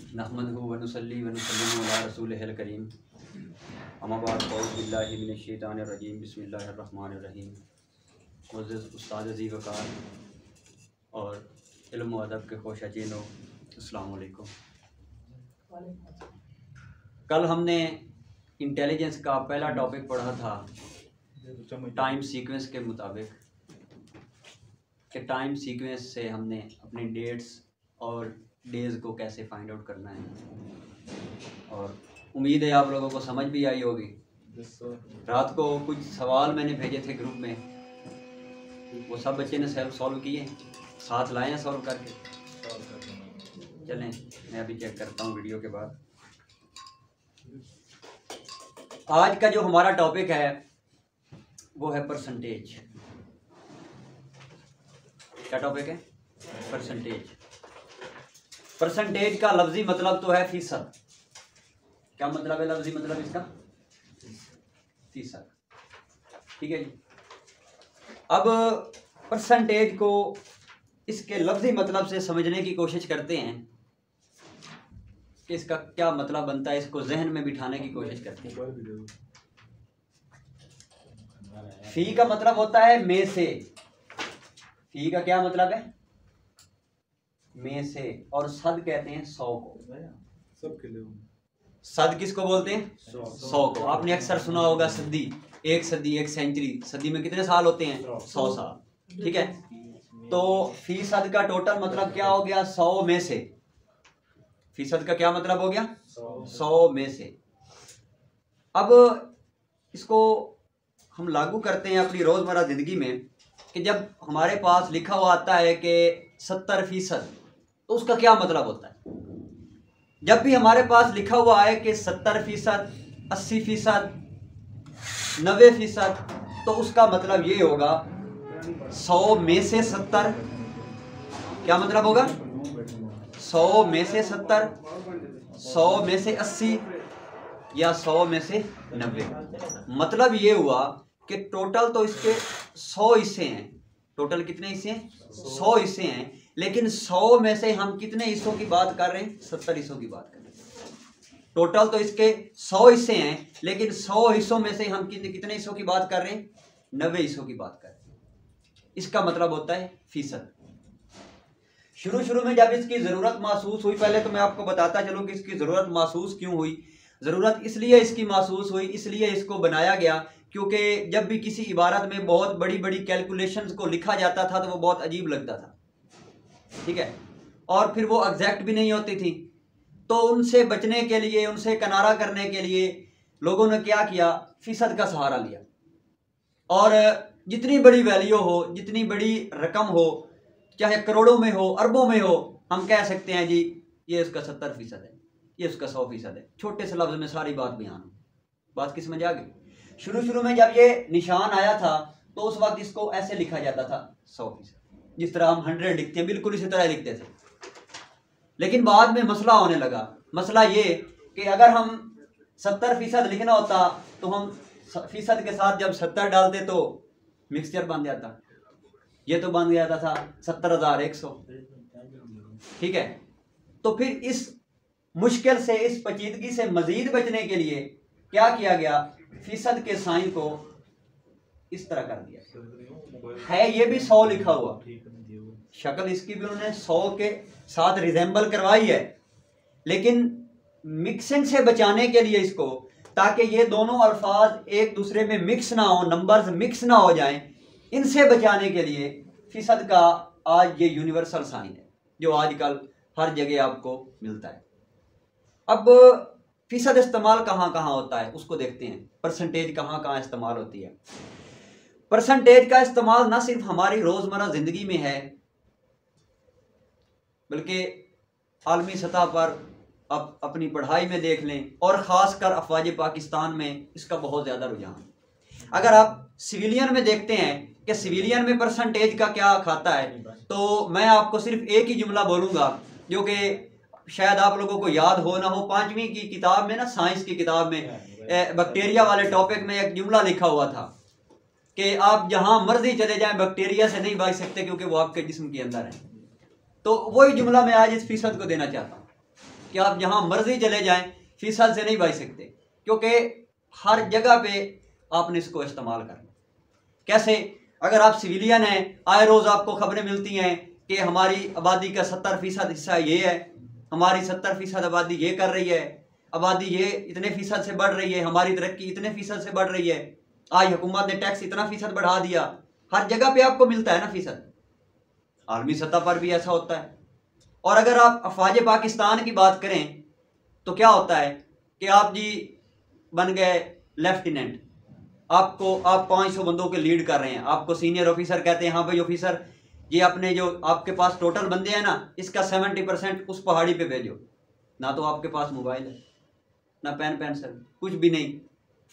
नहमदुहु व नुसल्ली व नुसल्लिमु अला रसूलिहिल करीम। अम्मा बाद अऊज़ु बिल्लाहि मिनश शैतानिर रजीम। बिस्मिल्लाहिर रहमानिर रहीम। मुअज़्ज़िज़ उस्ताद अज़ीज़ वक़ार और इल्म व अदब के ख़ोशाचीनों, अस्सलामु अलैकुम। कल हमने इंटेलिजेंस का पहला टॉपिक पढ़ा था टाइम सीक्वेंस के मुताबिक कि टाइम सीक्वेंस से हमने अपने डेट्स और डेज़ को कैसे फाइंड आउट करना है, और उम्मीद है आप लोगों को समझ भी आई होगी। रात को कुछ सवाल मैंने भेजे थे ग्रुप में, वो सब बच्चे ने सॉल्व किए, साथ लाए हैं सॉल्व करके। चलें मैं अभी चेक करता हूँ वीडियो के बाद। आज का जो हमारा टॉपिक है वो है परसेंटेज। क्या टॉपिक है? परसेंटेज। परसेंटेज का लफ्जी मतलब तो है फीसद। क्या मतलब है लफ्जी मतलब इसका? फीसद। ठीक है जी। अब परसेंटेज को इसके लफ्जी मतलब से समझने की कोशिश करते हैं कि इसका क्या मतलब बनता है, इसको जहन में बिठाने की कोशिश करते हैं। फी का मतलब होता है में से। फी का क्या मतलब है? में से। और सद कहते हैं 100 को। सद किसको बोलते हैं? 100 को। आपने अक्सर सुना होगा सदी, एक सदी, एक सेंचुरी। सदी में कितने साल होते हैं? 100 साल। ठीक है। तो फीसद का टोटल मतलब क्या हो गया? 100 में से। फीसद का क्या मतलब हो गया? 100 में से। अब इसको हम लागू करते हैं अपनी रोजमर्रा जिंदगी में कि जब हमारे पास लिखा हुआ आता है कि 70%, तो उसका क्या मतलब होता है? जब भी हमारे पास लिखा हुआ है कि 70%, 80%, 90%, तो उसका मतलब ये होगा 100 में से 70। क्या मतलब होगा? 100 में से 70, 100 में से 80 या 100 में से 90। मतलब ये हुआ कि टोटल तो इसके 100 हिस्से हैं। टोटल कितने हिस्से हैं? 100 हिस्से हैं। लेकिन 100 में से हम कितने हिस्सों की बात कर रहे हैं? 70 हिस्सों की बात कर रहे हैं। टोटल तो इसके 100 हिस्से हैं, लेकिन 100 हिस्सों में से हम कितने हिस्सों की बात कर रहे हैं? 90 हिस्सों की बात कर रहे हैं। इसका मतलब होता है फीसद। शुरू में जब इसकी ज़रूरत महसूस हुई, पहले तो मैं आपको बताता चलूँ कि इसकी ज़रूरत महसूस क्यों हुई। ज़रूरत इसलिए इसकी महसूस हुई, इसलिए इसको बनाया गया, क्योंकि जब भी किसी इबारत में बहुत बड़ी बड़ी कैलकुलेशंस को लिखा जाता था तो वो बहुत अजीब लगता था। ठीक है। और फिर वो एग्जैक्ट भी नहीं होती थी। तो उनसे बचने के लिए, उनसे किनारा करने के लिए लोगों ने क्या किया? फीसद का सहारा लिया। और जितनी बड़ी वैल्यू हो, जितनी बड़ी रकम हो, चाहे करोड़ों में हो, अरबों में हो, हम कह सकते हैं जी ये उसका 70% है, ये उसका 100% है। छोटे से लफ्ज में सारी बात बयान हो। बात किस में जाएगी? शुरू में जब ये निशान आया था तो उस वक्त इसको ऐसे लिखा जाता था 100%, जिस तरह हम 100 लिखते हैं, बिल्कुल इसी तरह लिखते थे। लेकिन बाद में मसला होने लगा। मसला ये कि अगर हम 70% लिखना होता तो हम फीसद के साथ जब 70 डालते तो मिक्सचर बन जाता। ये तो बन जाता था 70,100। ठीक है। तो फिर इस मुश्किल से, इस पेचीदगी से मजीद बचने के लिए क्या किया गया? फीसद के साइन को इस तरह कर दिया है। ये भी 100 लिखा हुआ, शक्ल इसकी भी उन्होंने 100 के साथ रिजेंबल करवाई है, लेकिन मिक्सिंग से बचाने के लिए इसको, ताकि ये दोनों अल्फाज एक दूसरे में मिक्स ना हो, नंबर्स मिक्स ना हो जाएं, इनसे बचाने के लिए फीसद का आज ये यूनिवर्सल साइन है जो आजकल हर जगह आपको मिलता है। अब फीसद इस्तेमाल कहाँ कहाँ होता है उसको देखते हैं। परसेंटेज कहाँ कहाँ इस्तेमाल होती है? परसेंटेज का इस्तेमाल ना सिर्फ हमारी रोजमर्रा जिंदगी में है, बल्कि आलमी सतह पर आप अपनी पढ़ाई में देख लें, और ख़ासकर अफवाज पाकिस्तान में इसका बहुत ज़्यादा रुझान। अगर आप सिविलियन में देखते हैं कि सिविलियन में परसेंटेज का क्या खाता है, तो मैं आपको सिर्फ एक ही जुमला बोलूँगा जो कि शायद आप लोगों को याद हो ना हो। 5वीं की किताब में ना, साइंस की किताब में बैक्टीरिया वाले टॉपिक में एक जुमला लिखा हुआ था कि आप जहाँ मर्जी चले जाएं बैक्टीरिया से नहीं बच सकते, क्योंकि वो आपके जिस्म के अंदर है। तो वही जुमला मैं आज इस फीसद को देना चाहता हूँ। कि आप जहां मर्जी चले जाएं फीसद से नहीं बच सकते, क्योंकि हर जगह पे आपने इसको इस्तेमाल करना। कैसे? अगर आप सिविलियन हैं, आए रोज आपको खबरें मिलती हैं कि हमारी आबादी का 70% हिस्सा ये है, हमारी 70% आबादी ये कर रही है, आबादी ये इतने फीसद से बढ़ रही है, हमारी तरक्की इतने फीसद से बढ़ रही है, आज हुकूमत ने टैक्स इतना फीसद बढ़ा दिया। हर जगह पे आपको मिलता है ना फीसद, आलमी सतह पर भी ऐसा होता है। और अगर आप अफवाज पाकिस्तान की बात करें तो क्या होता है कि आप जी बन गए लेफ्टिनेंट, आप 500 बंदों के लीड कर रहे हैं, आपको सीनियर ऑफिसर कहते हैं हाँ भाई ऑफिसर ये अपने जो आपके पास टोटल बंदे हैं ना इसका 70% उस पहाड़ी पे भेजो। ना तो आपके पास मोबाइल है, ना पेन पेंसिल, कुछ भी नहीं।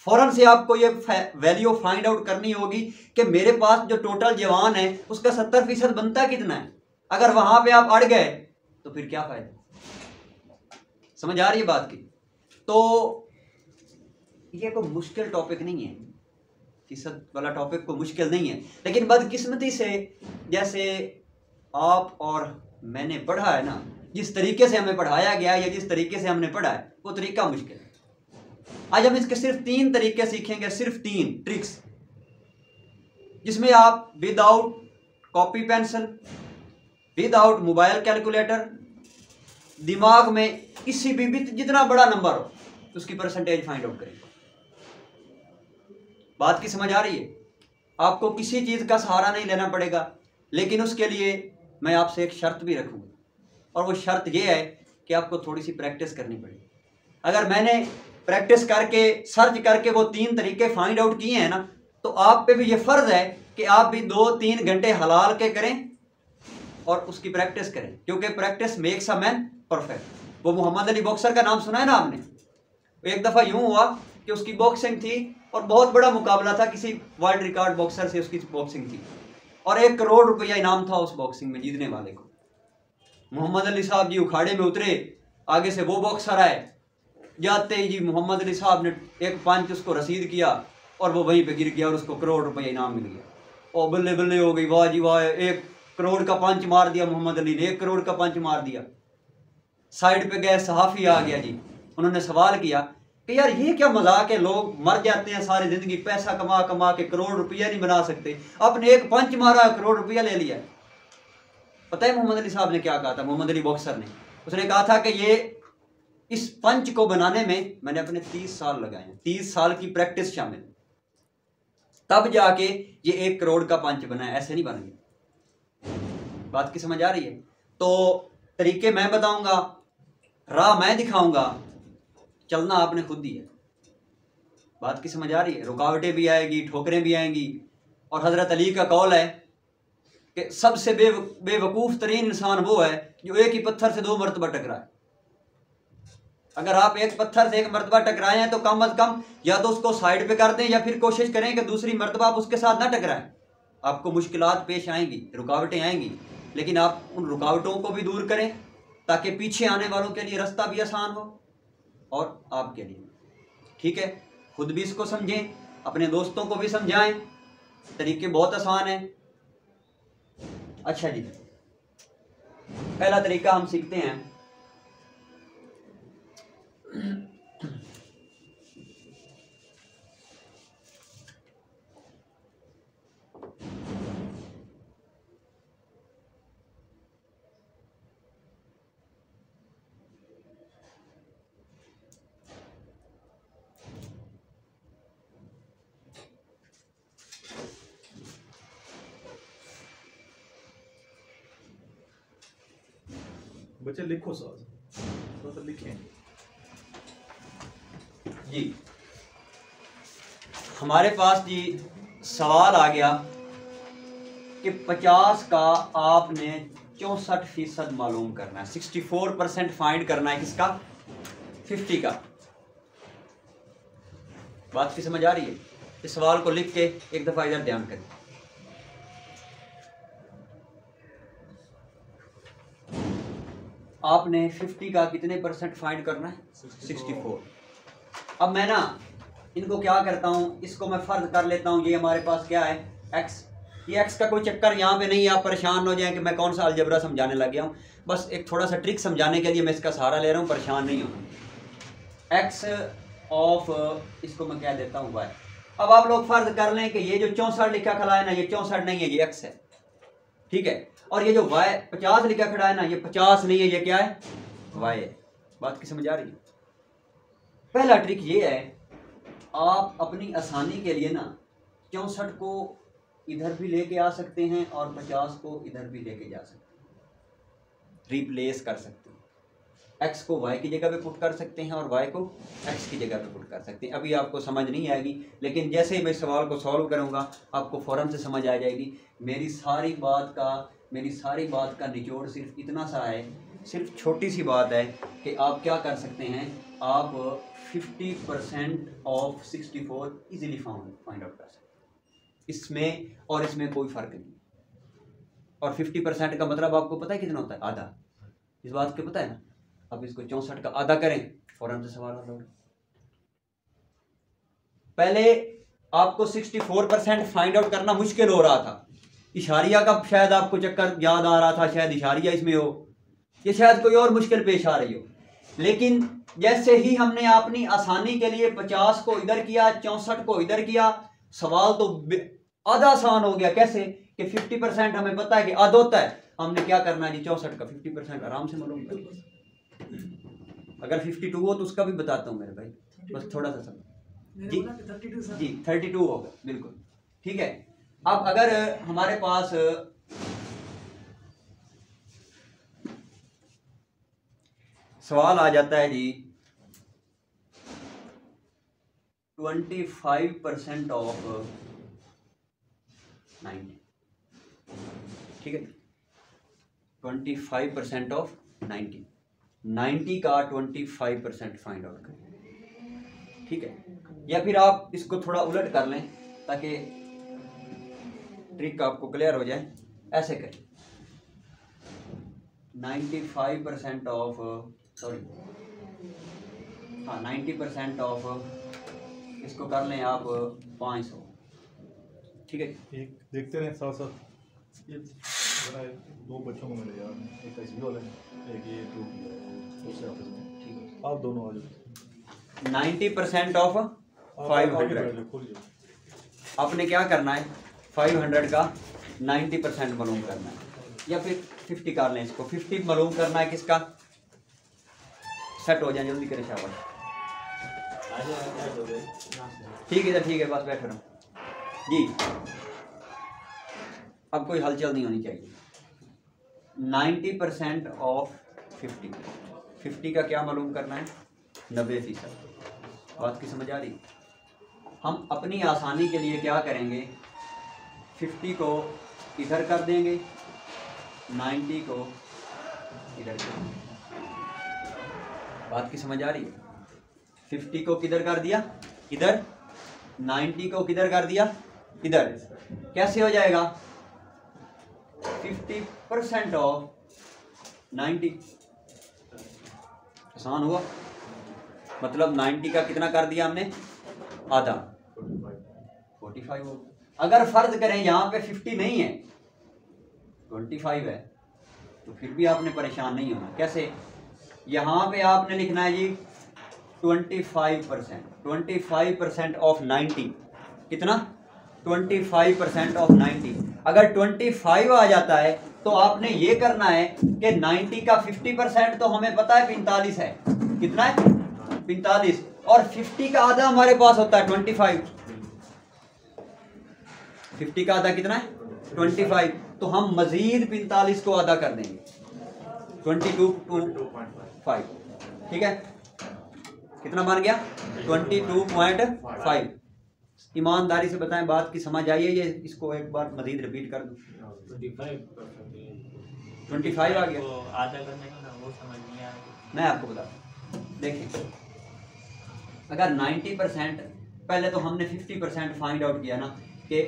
फौरन से आपको ये वैल्यू फाइंड आउट करनी होगी कि मेरे पास जो टोटल जवान है उसका 70% बनता कितना है। अगर वहां पे आप अड़ गए तो फिर क्या फायदा। समझ आ रही है बात की? तो ये कोई मुश्किल टॉपिक नहीं है, फीसद वाला टॉपिक को मुश्किल नहीं है, लेकिन बदकिस्मती से जैसे आप और मैंने पढ़ा है ना, जिस तरीके से हमें पढ़ाया गया या जिस तरीके से हमने पढ़ा है वो तरीका मुश्किल है। आज हम इसके सिर्फ 3 तरीके सीखेंगे, सिर्फ 3 ट्रिक्स, जिसमें आप without copy pencil, without mobile calculator, दिमाग में किसी भी जितना बड़ा नंबर हो उसकी परसेंटेज फाइंड आउट करेंगे। बात की समझ आ रही है? आपको किसी चीज का सहारा नहीं लेना पड़ेगा, लेकिन उसके लिए मैं आपसे एक शर्त भी रखूंगा, और वो शर्त ये है कि आपको थोड़ी सी प्रैक्टिस करनी पड़ेगी। अगर मैंने प्रैक्टिस करके सर्च करके वो 3 तरीके फाइंड आउट किए हैं ना, तो आप पे भी ये फर्ज है कि आप भी 2-3 घंटे हलाल के करें और उसकी प्रैक्टिस करें, क्योंकि practice makes a man perfect. वो मोहम्मद अली बॉक्सर का नाम सुना है ना आपने? एक दफा यूं हुआ कि उसकी बॉक्सिंग थी और बहुत बड़ा मुकाबला था, किसी वर्ल्ड रिकॉर्ड बॉक्सर से उसकी बॉक्सिंग थी, और 1 करोड़ रुपया इनाम था उस बॉक्सिंग में जीतने वाले को। मोहम्मद अली साहब जी उखाड़े में उतरे, आगे से वो बॉक्सर आए, जाते ही जी मोहम्मद अली साहब ने एक पंच उसको रसीद किया और वो वहीं पे गिर गया और उसको 1 करोड़ रुपया इनाम मिल गया। और बल्ले बल्ले हो गई, वाह जी वाह, 1 करोड़ का पंच मार दिया मोहम्मद अली ने, 1 करोड़ का पंच मार दिया। साइड पे गए सहाफी आ गया जी, उन्होंने सवाल किया कि यार ये क्या मजाक है, लोग मर जाते हैं सारी जिंदगी पैसा कमा कमा के, करोड़ रुपया नहीं बना सकते, अपने एक पंच मारा 1 करोड़ रुपया ले लिया। पता है मोहम्मद अली साहब ने क्या कहा था? मोहम्मद अली बॉक्सर ने, उसने कहा था कि ये इस पंच को बनाने में मैंने अपने 30 साल लगाए हैं, 30 साल की प्रैक्टिस शामिल, तब जाके ये 1 करोड़ का पंच बना है, ऐसे नहीं बन गया। बात की समझ आ रही है? तो तरीके मैं बताऊंगा, राह मैं दिखाऊंगा, चलना आपने खुद ही है। बात की समझ आ रही है? रुकावटें भी आएगी, ठोकरें भी आएंगी, और हजरत अली का कौल है कि सबसे बेवकूफ तरीन इंसान वो है जो एक ही पत्थर से 2 मरतबा टकराए। अगर आप एक पत्थर से 1 मरतबा टकराए हैं तो कम अज कम या तो उसको साइड पे कर दें या फिर कोशिश करें कि दूसरी मरतबा आप उसके साथ ना टकराएं। आपको मुश्किलात पेश आएंगी, रुकावटें आएंगी, लेकिन आप उन रुकावटों को भी दूर करें ताकि पीछे आने वालों के लिए रास्ता भी आसान हो और आपके लिए। ठीक है? खुद भी इसको समझें, अपने दोस्तों को भी समझाएं, तरीके बहुत आसान हैं। अच्छा जी, पहला तरीका हम सीखते हैं। बच्चे लिखो साथ तो लिखें जी। हमारे पास जी सवाल आ गया कि 50 का आपने 64% मालूम करना है, 64% फाइंड करना है किसका? 50 का। बात की समझ आ रही है? इस सवाल को लिख के एक दफा इधर ध्यान करें। आपने 50 का कितने % फाइंड करना है? 64। अब मैं ना इनको क्या करता हूं, इसको मैं फर्ज कर लेता हूं, ये हमारे पास क्या है? x, ये एक्स का कोई चक्कर यहाँ पे नहीं है, आप परेशान हो जाएं कि मैं कौन सा अलजबरा समझाने लग गया हूँ। बस एक थोड़ा सा ट्रिक समझाने के लिए मैं इसका सहारा ले रहा हूँ, परेशान नहीं हूँ। एक्स ऑफ इसको मैं कह देता हूँ वाई। अब आप लोग फर्ज कर लें कि ये जो 64 लिखा खड़ा है ना, ये 64 नहीं है, ये एक्स है, ठीक है। और ये जो वाई 50 लिखा खड़ा है ना, ये 50 नहीं है, ये क्या है, वाई है। बात की समझ आ रही है? पहला ट्रिक ये है, आप अपनी आसानी के लिए ना 64 को इधर भी लेके आ सकते हैं और 50 को इधर भी लेके जा सकते हैं, रिप्लेस कर सकते हैं। एक्स को वाई की जगह पे पुट कर सकते हैं और वाई को एक्स की जगह पे पुट कर सकते हैं। अभी आपको समझ नहीं आएगी, लेकिन जैसे ही मैं सवाल को सॉल्व करूंगा आपको फौरन से समझ आ जाएगी। मेरी सारी बात का निचोड़ सिर्फ इतना सा है, सिर्फ छोटी सी बात है कि आप क्या कर सकते हैं, आप 50% ऑफ 64 इजीली फाइंड आउट कर सकते हैं। इसमें और इसमें कोई फर्क नहीं। और 50% का मतलब आपको पता है कितना होता है, आधा। इस बात को पता है ना? अब इसको 64 का आधा करें, फौरन से सवाल हल हो। पहले आपको 64% फाइंड आउट करना मुश्किल हो रहा था। इशारिया का शायद आपको चक्कर याद आ रहा था, शायद इशारिया इसमें हो, ये शायद कोई और मुश्किल पेश आ रही हो। लेकिन जैसे ही हमने अपनी आसानी के लिए 50 को इधर किया, 64 को इधर किया, सवाल तो आधा आसान हो गया। कैसे कि 50% हमें पता है कि आधा होता है, हमने क्या करना है जी, 64 का 50% आराम से मालूम कर। अगर 52 हो तो उसका भी बताता हूँ मेरे भाई, बस थोड़ा सा समझ जी। 32 होगा, बिल्कुल ठीक है। अब अगर हमारे पास सवाल आ जाता है जी 25% ऑफ 90, ठीक है, 25% ऑफ 90 का 25% फाइंड आउट करें, ठीक है। या फिर आप इसको थोड़ा उलट कर लें ताकि ट्रिक आपको क्लियर हो जाए। ऐसे करें, 95% ऑफ 90% ऑफ इसको कर लें आप 500, ठीक है। एक देखते रहे साथ साथ। ये दो बच्चों को मिले यार, एक एसबी वाले ने, एक ये दूसरे ऑफिस में, ठीक है। आप दोनों आ जाओ। 90% ऑफ 500, आपने क्या करना है, 500 का 90% मालूम करना है, या फिर 50 कर लें, इसको 50 मालूम करना है किसका, सेट हो जाए जल्दी करें, शाबाश, ठीक है, ठीक है, बस बैठो रहो जी। अब कोई हलचल नहीं होनी चाहिए। 90% ऑफ 50 का क्या मालूम करना है, 90%। बात की समझ आ रही? हम अपनी आसानी के लिए क्या करेंगे, 50 को इधर कर देंगे, 90 को इधर कर देंगे। बात की समझ आ रही है? 50 को किधर कर दिया, इधर, 90 को किधर कर दिया, इधर। कैसे हो जाएगा, 50% ऑफ 90, आसान हुआ। मतलब 90 का कितना कर दिया हमने, आधा, 45 हो। अगर फर्ज करें यहाँ पे 50 नहीं है, 25 है, तो फिर भी आपने परेशान नहीं होना। कैसे, यहाँ पे आपने लिखना है जी 25% ऑफ 90, कितना, 25% ऑफ 90। अगर 25 आ जाता है तो आपने ये करना है कि 90 का 50% तो हमें पता है 45 है, कितना है, 45, और 50 का आधा हमारे पास होता है 25। 50 का आधा कितना है, 25, तो हम मजीद 45 को आधा कर देंगे, 22.5, ठीक है। कितना बन गया, 22.5। ईमानदारी से बताएं, बात की समझ आई है ये? इसको एक बार मजीद रिपीट कर दूं। 25 आ गया, आधा करने का वो समझ नहीं आया। मैं आपको बता, देखिए, अगर 90%, पहले तो हमने 50% फाइंड आउट किया ना कि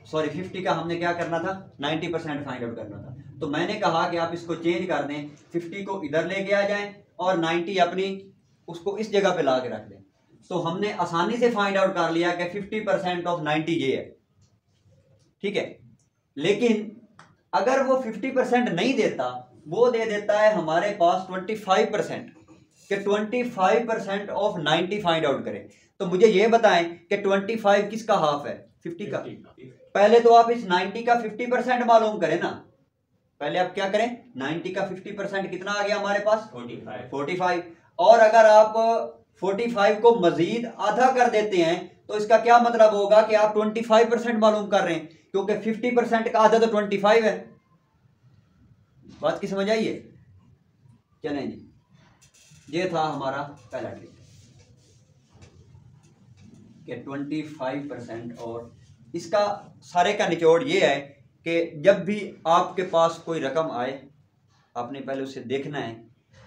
50 का हमने क्या करना था, 90% फाइंड आउट करना था। तो मैंने कहा कि आप इसको चेंज कर दें, 50 को इधर लेके आ जाएं और 90 अपनी उसको इस जगह पे ला के रख दें। तो हमने आसानी से फाइंड आउट कर लिया कि 50% ऑफ 90 ये है। ठीक है। लेकिन अगर वो 50% नहीं देता, वो दे देता है हमारे पास 25%, कि 25% ऑफ 90 फाइंड आउट करें। तो मुझे ये बताएं कि 25 किसका हाफ है? 50 का। पहले तो आप इस 90 का 50% मालूम करें ना। पहले आप क्या करें? 90 का 50% कितना आ गया हमारे पास? 45। और अगर आप 45 को मजीद आधा कर देते हैं तो इसका क्या मतलब होगा कि आप 25% मालूम कर रहे हैं, क्योंकि 50% का आधा तो 25 है। बात की समझ आई है? चलें जी, ये था हमारा पहला ट्रिक कि 25%। और इसका सारे का निचोड़ ये है कि जब भी आपके पास कोई रकम आए, आपने पहले उसे देखना है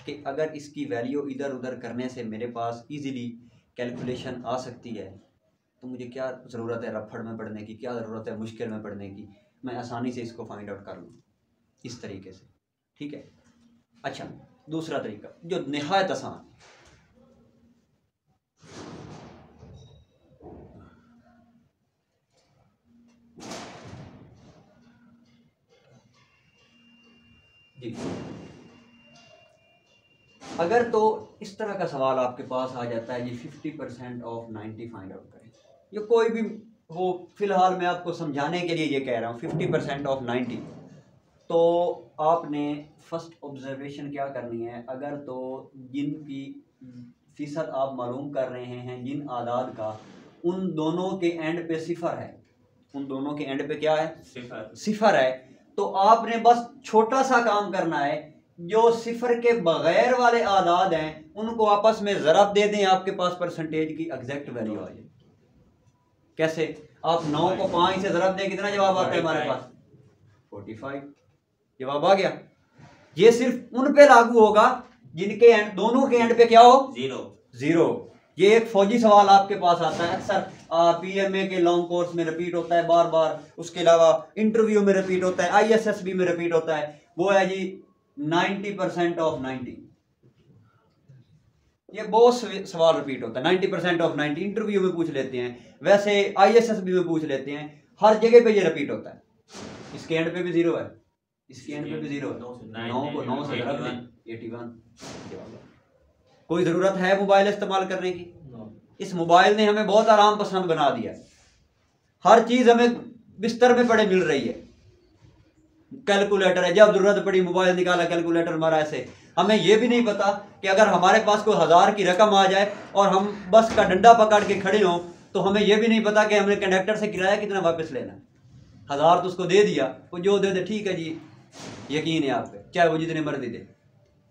कि अगर इसकी वैल्यू इधर उधर करने से मेरे पास इजीली कैलकुलेशन आ सकती है, तो मुझे क्या ज़रूरत है रफड़ में पढ़ने की, क्या ज़रूरत है मुश्किल में पढ़ने की, मैं आसानी से इसको फाइंड आउट कर लूँ इस तरीके से। ठीक है। अच्छा, दूसरा तरीका जो निहायत आसान, जी, अगर तो इस तरह का सवाल आपके पास आ जाता है जी 50% ऑफ 90 फाइंड आउट करें, ये कोई भी हो, फिलहाल मैं आपको समझाने के लिए ये कह रहा हूँ 50% ऑफ 90, तो आपने फर्स्ट ऑब्जर्वेशन क्या करनी है? अगर तो जिनकी फीसद आप मालूम कर रहे हैं जिन आदाद का, उन दोनों के एंड पे सिफर है, उन दोनों के एंड पे क्या है? सिफर है। तो आपने बस छोटा सा काम करना है, जो सिफर के बगैर वाले आदाद हैं उनको आपस में ज़रब दे दें, आपके पास परसेंटेज की एग्जैक्ट वैल्यू आ जाए। कैसे? आप 9 को 5 से ज़रब दें, कितना जवाब आता है हमारे पास? 45 जवाब आ गया। ये सिर्फ उन पे लागू होगा जिनके एंड, दोनों के एंड पे क्या हो? जीरो। ये एक फौजी सवाल आपके पास आता है अक्सर, पीएमए के लॉन्ग कोर्स में रिपीट होता है बार बार, उसके अलावा इंटरव्यू में रिपीट होता है, आईएसएसबी में रिपीट होता है। वो है जी 90% ऑफ 90। ये बहुत सवाल रिपीट होता है, 90% ऑफ 90 इंटरव्यू में पूछ लेते हैं, वैसे आईएसएसबी में पूछ लेते हैं, हर जगह पे ये रिपीट होता है। इसके एंड पे भी जीरो है, इसके एंड पे भी जीरो है। 9 को 9 से रख दें, 81। कोई ज़रूरत है मोबाइल इस्तेमाल करने की? इस मोबाइल ने हमें बहुत आराम पसंद बना दिया है, हर चीज़ हमें बिस्तर में पड़े मिल रही है। कैलकुलेटर है, जब ज़रूरत पड़ी मोबाइल निकाला, कैलकुलेटर मारा। ऐसे हमें यह भी नहीं पता कि अगर हमारे पास कोई 1000 की रकम आ जाए और हम बस का डंडा पकड़ के खड़े हों, तो हमें यह भी नहीं पता कि हमने कंडक्टर से किराया कितना वापस लेना है। 1000 तो उसको दे दिया, वो जो दे दे ठीक है जी, यकीन है आप पे, चाहे वो जितने मर्जी दे।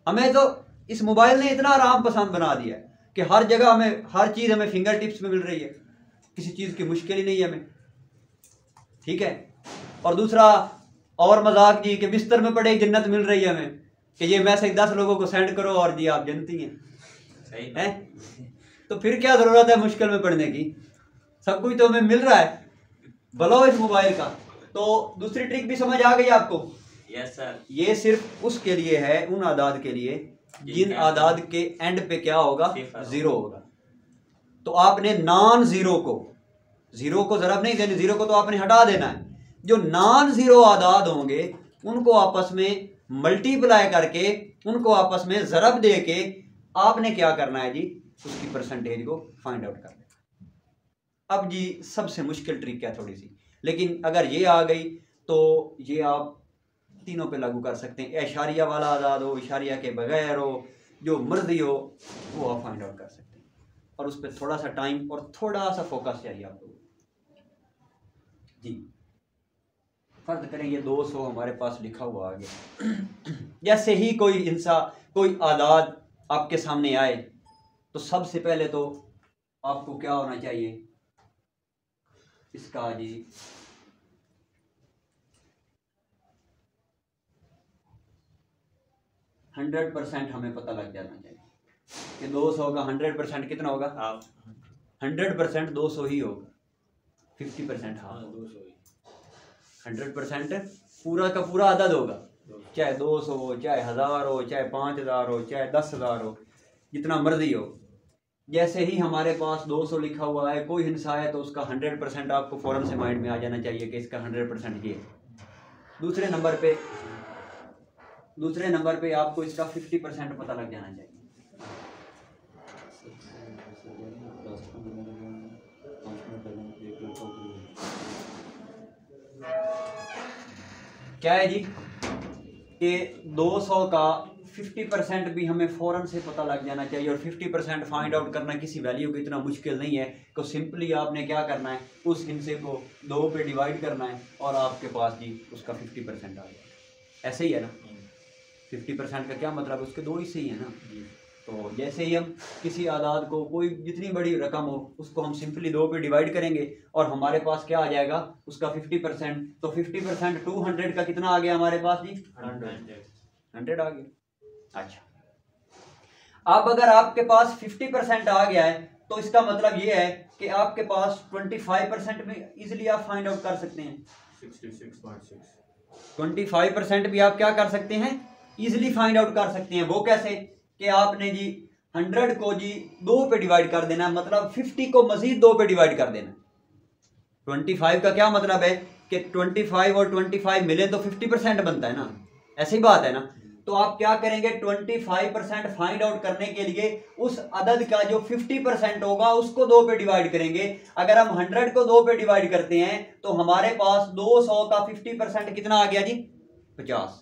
हमें तो इस मोबाइल ने इतना आराम पसंद बना दिया है कि हर जगह हमें हर चीज़ हमें फिंगर टिप्स में मिल रही है, किसी चीज़ की मुश्किल ही नहीं है हमें। ठीक है। और दूसरा और मजाक जी कि बिस्तर में पड़े जन्नत मिल रही है हमें, कि ये मैसेज 10 लोगों को सेंड करो और जी आप जनती हैं। सही है। तो फिर क्या ज़रूरत है मुश्किल में पढ़ने की? सब कुछ तो हमें मिल रहा है, भलो इस मोबाइल का। तो दूसरी ट्रिक भी समझ आ गई आपको? Yes sir. ये सिर्फ उसके लिए है, उन आदाद के लिए जिन आदाद के एंड पे क्या होगा? जीरो होगा। तो आपने नॉन जीरो को, जीरो को ज़रब नहीं देनी, जीरो को तो आपने हटा देना है। जो नॉन जीरो आदाद होंगे उनको आपस में मल्टीप्लाई करके, उनको आपस में ज़रब दे के आपने क्या करना है जी? उसकी परसेंटेज को फाइंड आउट करना है। अब जी सबसे मुश्किल ट्रिक है थोड़ी सी, लेकिन अगर ये आ गई तो ये आप तीनों पे लागू कर सकते हैं। इशारिया वाला आदाद हो, इशारिया के बगैर हो, जो मर्जी हो, वो आप फाइंड आउट कर सकते हैं। और उस पर थोड़ा सा टाइम और थोड़ा सा फोकस चाहिए आपको जी। फर्ज करें ये 200 हमारे पास लिखा हुआ आ गया। जैसे ही कोई इंसान, कोई आदाद आपके सामने आए, तो सबसे पहले तो आपको क्या होना चाहिए? इसका जी 100% हमें पता लग जाना चाहिए कि 200 का 100% कितना होगा? 100% 200 ही होगा। 50% हाँ 200 ही। 100% पूरा का पूरा आदद होगा, चाहे 200 हो, चाहे 1000 हो, चाहे 5000 हो, चाहे 10,000 हो, जितना मर्जी हो। जैसे ही हमारे पास 200 लिखा हुआ है, कोई हिंसा है तो उसका 100% आपको फौरन से माइंड में आ जाना चाहिए कि इसका 100% ये है। दूसरे नंबर पे आपको इसका 50% पता लग जाना चाहिए। क्या है जी कि 200 का 50% भी हमें फ़ौरन से पता लग जाना चाहिए, और 50% फाइंड आउट करना किसी वैल्यू को इतना मुश्किल नहीं है। तो सिंपली आपने क्या करना है, उस हिस्से को 2 पे डिवाइड करना है और आपके पास जी उसका 50% आ जाएगा। ऐसे ही है ना, 50% का क्या मतलब, उसके 2 हिस्से ही है ना। तो जैसे ही हम किसी आदाद को, कोई जितनी बड़ी रकम हो, उसको हम सिंपली 2 पे डिवाइड करेंगे और हमारे पास क्या आ जाएगा, उसका 50%। तो 50% 200 का कितना आ गया हमारे पास जी, 100 आ गया। अच्छा, अब अगर आपके पास 50% आ गया है तो इसका मतलब ये है कि आपके पास 25% में इजिली आप फाइंड आउट कर सकते हैं। 66.6 25% भी आप क्या कर सकते हैं, इजिली फाइंड आउट कर सकते हैं। वो कैसे कि आपने जी 100 को जी 2 पे डिवाइड कर देना, मतलब 50 को मजीद 2 पे डिवाइड कर देना। 25 का क्या मतलब है कि 25 और 25 मिले तो 50% बनता है ना, ऐसी बात है ना। तो आप क्या करेंगे, 25% फाइंड आउट करने के लिए उस अदद का जो 50% होगा उसको 2 पे डिवाइड करेंगे। अगर हम 100 को 2 पे डिवाइड करते हैं तो हमारे पास 200 का 50% कितना आ गया जी, 50।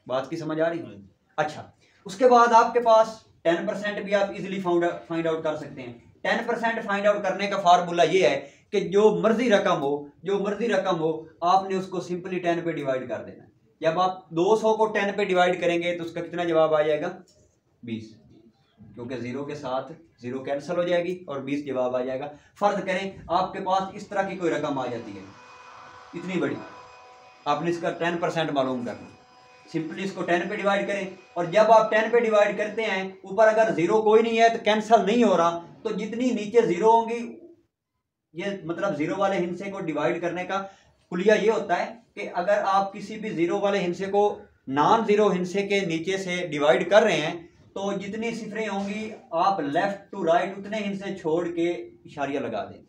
बात की समझ आ रही है? अच्छा, उसके बाद आपके पास 10% भी आप इजिली फाइंड आउट कर सकते हैं। 10% फाइंड आउट करने का फार्मूला ये है कि जो मर्जी रकम हो आपने उसको सिंपली 10 पे डिवाइड कर देना है। जब आप 200 को 10 पे डिवाइड करेंगे तो उसका कितना जवाब आ जाएगा, 20, क्योंकि 0 के साथ 0 कैंसिल हो जाएगी और 20 जवाब आ जाएगा। फर्ज करें आपके पास इस तरह की कोई रकम आ जाती है इतनी बड़ी, आपने इसका 10% मालूम करना, सिंपली इसको 10 पे डिवाइड करें। और जब आप 10 पे डिवाइड करते हैं, ऊपर अगर 0 कोई नहीं है तो कैंसिल नहीं हो रहा, तो जितनी नीचे 0 होंगी, ये मतलब 0 वाले हिस्से को डिवाइड करने का कुलिया ये होता है कि अगर आप किसी भी 0 वाले हिस्से को नॉन 0 हिस्से के नीचे से डिवाइड कर रहे हैं तो जितनी सिफरें होंगी आप लेफ्ट टू राइट उतने हिस्से छोड़ के इशारिया लगा दें।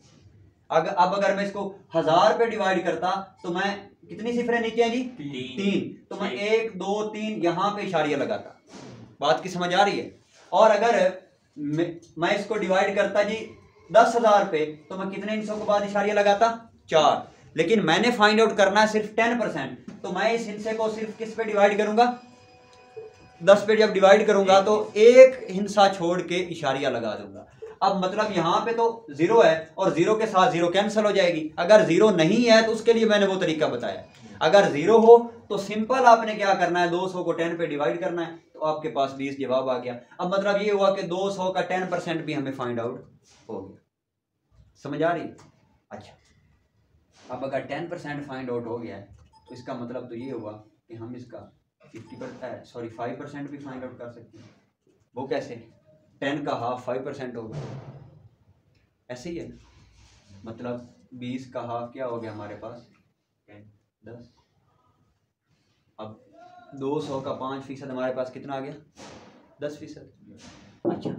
अब अगर मैं इसको 1000 पे डिवाइड करता तो मैं कितनी सिफरें नीचे हैं जी, 3, तो मैं 1 2 3 यहां पे इशारिया लगाता। बात की समझ आ रही है? और अगर मैं इसको डिवाइड करता जी 10,000 पे तो मैं कितने हिस्सों के बाद इशारिया लगाता, 4। लेकिन मैंने फाइंड आउट करना है सिर्फ 10%, तो मैं इस हिस्से को सिर्फ किस पे डिवाइड करूंगा, 10 पे जब डिवाइड करूंगा तो एक हिस्सा छोड़ के इशारिया लगा दूंगा। अब मतलब यहाँ पे तो 0 है और 0 के साथ 0 कैंसिल हो जाएगी। अगर 0 नहीं है तो उसके लिए मैंने वो तरीका बताया। अगर 0 हो तो सिंपल आपने क्या करना है, 200 को 10 पे डिवाइड करना है, तो आपके पास 20 जवाब आ गया। अब मतलब ये हुआ कि 200 का 10% भी हमें फाइंड आउट हो गया। समझ आ रही? अच्छा, अब अगर 10% फाइंड आउट हो गया है तो इसका मतलब तो ये हुआ कि हम इसका 5% भी फाइंड आउट कर सकते हैं। वो कैसे, 10 का हाफ 5% होगा, ऐसे ही है ना। मतलब 20 का हाफ क्या हो गया हमारे पास, 10। अब 200 का 5% हमारे पास कितना आ गया, 10%। अच्छा,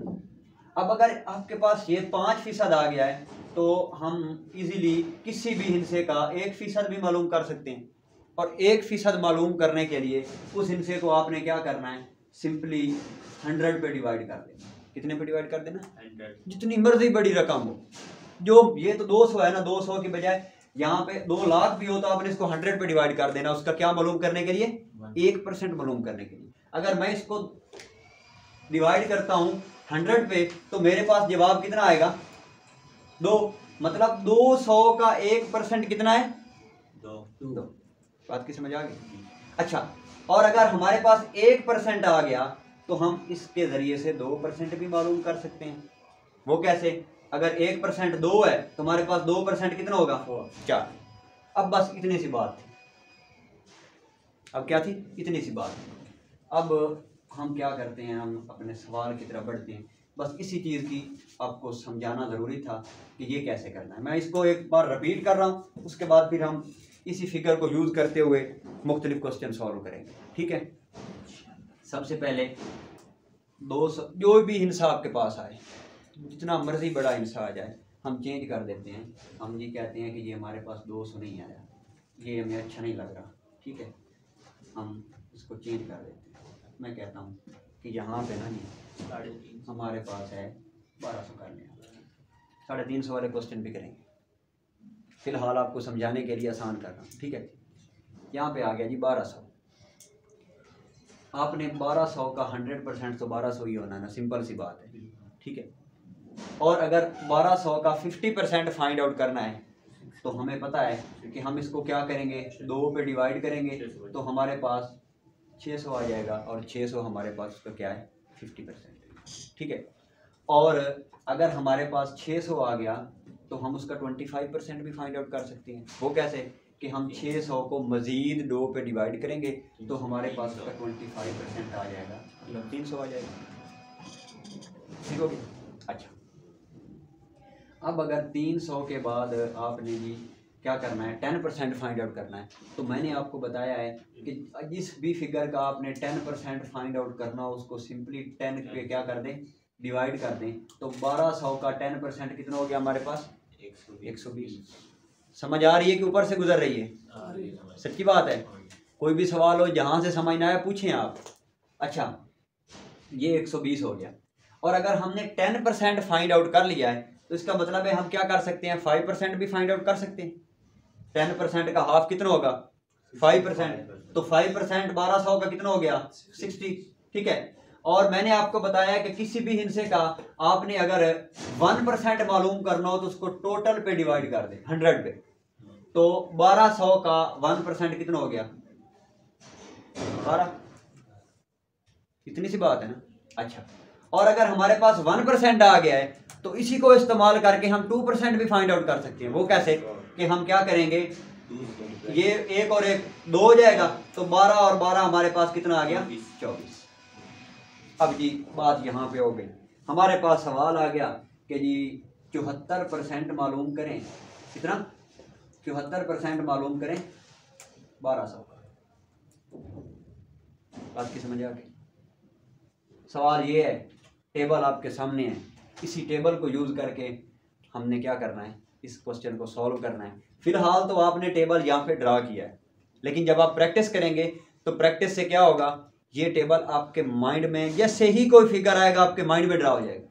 अब अगर आपके पास ये 5% आ गया है तो हम इजीली किसी भी हिस्से का 1% भी मालूम कर सकते हैं। और 1% मालूम करने के लिए उस हिस्से को आपने क्या करना है, सिंपली 100 पे डिवाइड कर देना। कितने पे डिवाइड कर देना, 100। जितनी मर्जी बड़ी रकम हो। जो ये तो 200 है ना, 200 के बजाय यहाँ पे 2 लाख भी हो तो आपने इसको 100 पे डिवाइड कर देना। उसका क्या मालूम करने के लिए, 1% मालूम करने के लिए। अगर मैं इसको डिवाइड करता हूँ 100 पे तो मेरे पास जवाब कितना आएगा, 2। मतलब 200 का 1% कितना है, 2। बात की समझ आ गई? अच्छा, और अगर हमारे पास 1% आ गया तो हम इसके जरिए से 2% भी मालूम कर सकते हैं। वो कैसे, अगर 1% 2 है तो हमारे पास 2% कितना होगा, 4। अब बस इतनी सी बात थी। अब क्या थी, इतनी सी बात थी। अब हम क्या करते हैं, हम अपने सवाल की तरफ बढ़ते हैं। बस इसी चीज़ की आपको समझाना ज़रूरी था कि ये कैसे करना है। मैं इसको एक बार रिपीट कर रहा हूँ, उसके बाद फिर हम इसी फिगर को यूज़ करते हुए मुख्तलिफ क्वेश्चन सॉल्व करेंगे। ठीक है, सबसे पहले 200 जो भी हिस्सा आपके पास आए जितना मर्जी बड़ा हिस्सा आ जाए हम चेंज कर देते हैं। हम जी कहते हैं कि ये हमारे पास 200 नहीं आया, ये हमें अच्छा नहीं लग रहा, ठीक है, हम इसको चेंज कर देते हैं। मैं कहता हूँ कि यहाँ पे ना जी 350 हमारे पास है 1200 कर लें, 350 वाले क्वेश्चन भी करेंगे। फ़िलहाल आपको समझाने के लिए आसान कर रहा हूँ, ठीक है। यहाँ पे आ गया जी 1200। आपने 1200 का 100% तो 1200 ही होना है ना, सिंपल सी बात है, ठीक है। और अगर 1200 का 50% फाइंड आउट करना है तो हमें पता है कि हम इसको क्या करेंगे, 2 पे डिवाइड करेंगे तो हमारे पास 600 आ जाएगा, और 600 हमारे पास उसका क्या है 50%, ठीक है। और अगर हमारे पास 600 आ गया तो हम उसका 25% भी फाइंड आउट कर सकते हैं। वो कैसे कि हम 600 को मज़ीद 2 पे डिवाइड करेंगे तो हमारे पास उसका 25% आ जाएगा, मतलब 300 आ जाएगा, ठीक हो गया। अच्छा, अब अगर 300 के बाद आपने जी क्या करना है, 10% फाइंड आउट करना है, तो मैंने आपको बताया है कि जिस भी फिगर का आपने 10% फाइंड आउट करना हो उसको सिंपली 10 पे क्या कर दें, डिवाइड कर दें। तो 1200 का 10% कितना हो गया हमारे पास 120। समझ आ रही है कि ऊपर से गुजर रही है? सच्ची बात है। कोई भी सवाल हो जहाँ से समझ ना आए पूछें आप। अच्छा, ये 120 हो गया, और अगर हमने 10% फाइंड आउट कर लिया है तो इसका मतलब है हम क्या कर सकते हैं, 5% भी फाइंड आउट कर सकते हैं। 10% का हाफ कितना होगा 5%, तो 5% 1200 का कितना हो गया 60, ठीक है। और मैंने आपको बताया कि किसी भी हिस्से का आपने अगर 1% मालूम करना हो तो उसको टोटल पे डिवाइड कर दे 100 पे, तो 1200 का 1% कितना हो गया 12, इतनी सी बात है ना। अच्छा, और अगर हमारे पास 1% आ गया है तो इसी को इस्तेमाल करके हम 2% भी फाइंड आउट कर सकते हैं। वो कैसे कि हम क्या करेंगे, ये 1 और 1 2 हो जाएगा, तो 12 और 12 हमारे पास कितना आ गया 24। अब जी बात यहाँ पे हो गई, हमारे पास सवाल आ गया कि जी 74% मालूम करें, कितना 74% मालूम करें 1200 का। बात की समझ आ गई? सवाल ये है, टेबल आपके सामने है, इसी टेबल को यूज़ करके हमने क्या करना है, इस क्वेश्चन को सॉल्व करना है। फिलहाल तो आपने टेबल यहाँ पे ड्रा किया है, लेकिन जब आप प्रैक्टिस करेंगे तो प्रैक्टिस से क्या होगा, ये टेबल आपके माइंड में जैसे ही कोई फिगर आएगा आपके माइंड में ड्रा हो जाएगा।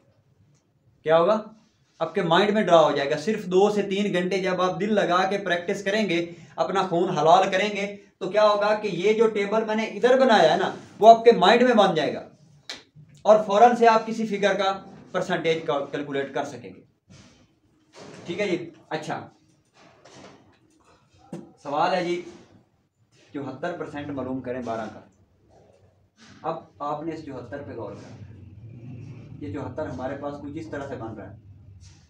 क्या होगा, आपके माइंड में ड्रा हो जाएगा। सिर्फ 2 से 3 घंटे जब आप दिल लगा के प्रैक्टिस करेंगे, अपना खून हलाल करेंगे, तो क्या होगा कि ये जो टेबल मैंने इधर बनाया है ना, वो आपके माइंड में बन जाएगा और फौरन से आप किसी फिगर का परसेंटेज कैलकुलेट कर सकेंगे। ठीक है जी। अच्छा, सवाल है जी 74% मालूम करें 12 का। अब आपने इस 74 पे गौर करना। ये 74 हमारे पास कुछ इस तरह से बन रहा है।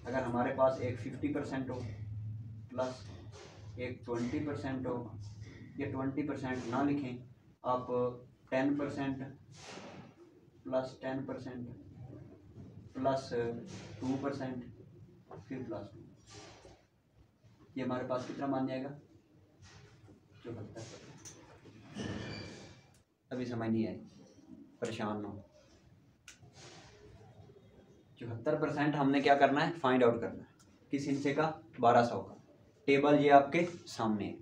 अगर हमारे पास एक 50% हो प्लस एक 20% हो, ये 20% ना लिखें आप, 10% प्लस 10% प्लस 2% फिर प्लस 2, ये हमारे पास कितना मान जाएगा 74। अभी समझ नहीं आई, परेशान ना हो। 74% हमने क्या करना है, फाइंड आउट करना है। किस हिस्से का, 1200 का। टेबल ये आपके सामने है।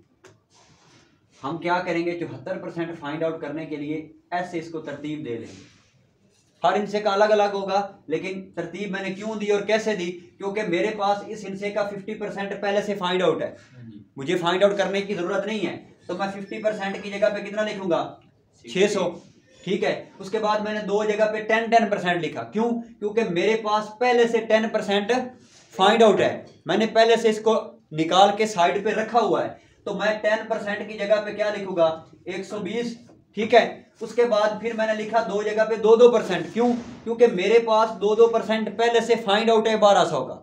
हम क्या करेंगे, 74% फाइंड आउट करने के लिए ऐसे इसको तरतीब दे लेंगे। हर हिस्से का अलग अलग होगा, लेकिन तरतीब मैंने क्यों दी और कैसे दी, क्योंकि मेरे पास इस हिस्से का 50% पहले से फाइंड आउट है, मुझे फाइंड आउट करने की जरूरत नहीं है। तो मैं 50% की जगह पे कितना लिखूंगा 600, ठीक है। उसके बाद मैंने 2 जगह पे 10% लिखा, क्यों, क्योंकि मेरे पास पहले से 10% फाइंड आउट है, मैंने पहले से इसको निकाल के साइड पे रखा हुआ है। तो मैं 10% की जगह पे क्या लिखूंगा 120, ठीक है। उसके बाद फिर मैंने लिखा 2 जगह पे 2-2%, क्यों, क्योंकि मेरे पास 2-2% पहले से फाइंड आउट है 1200 का।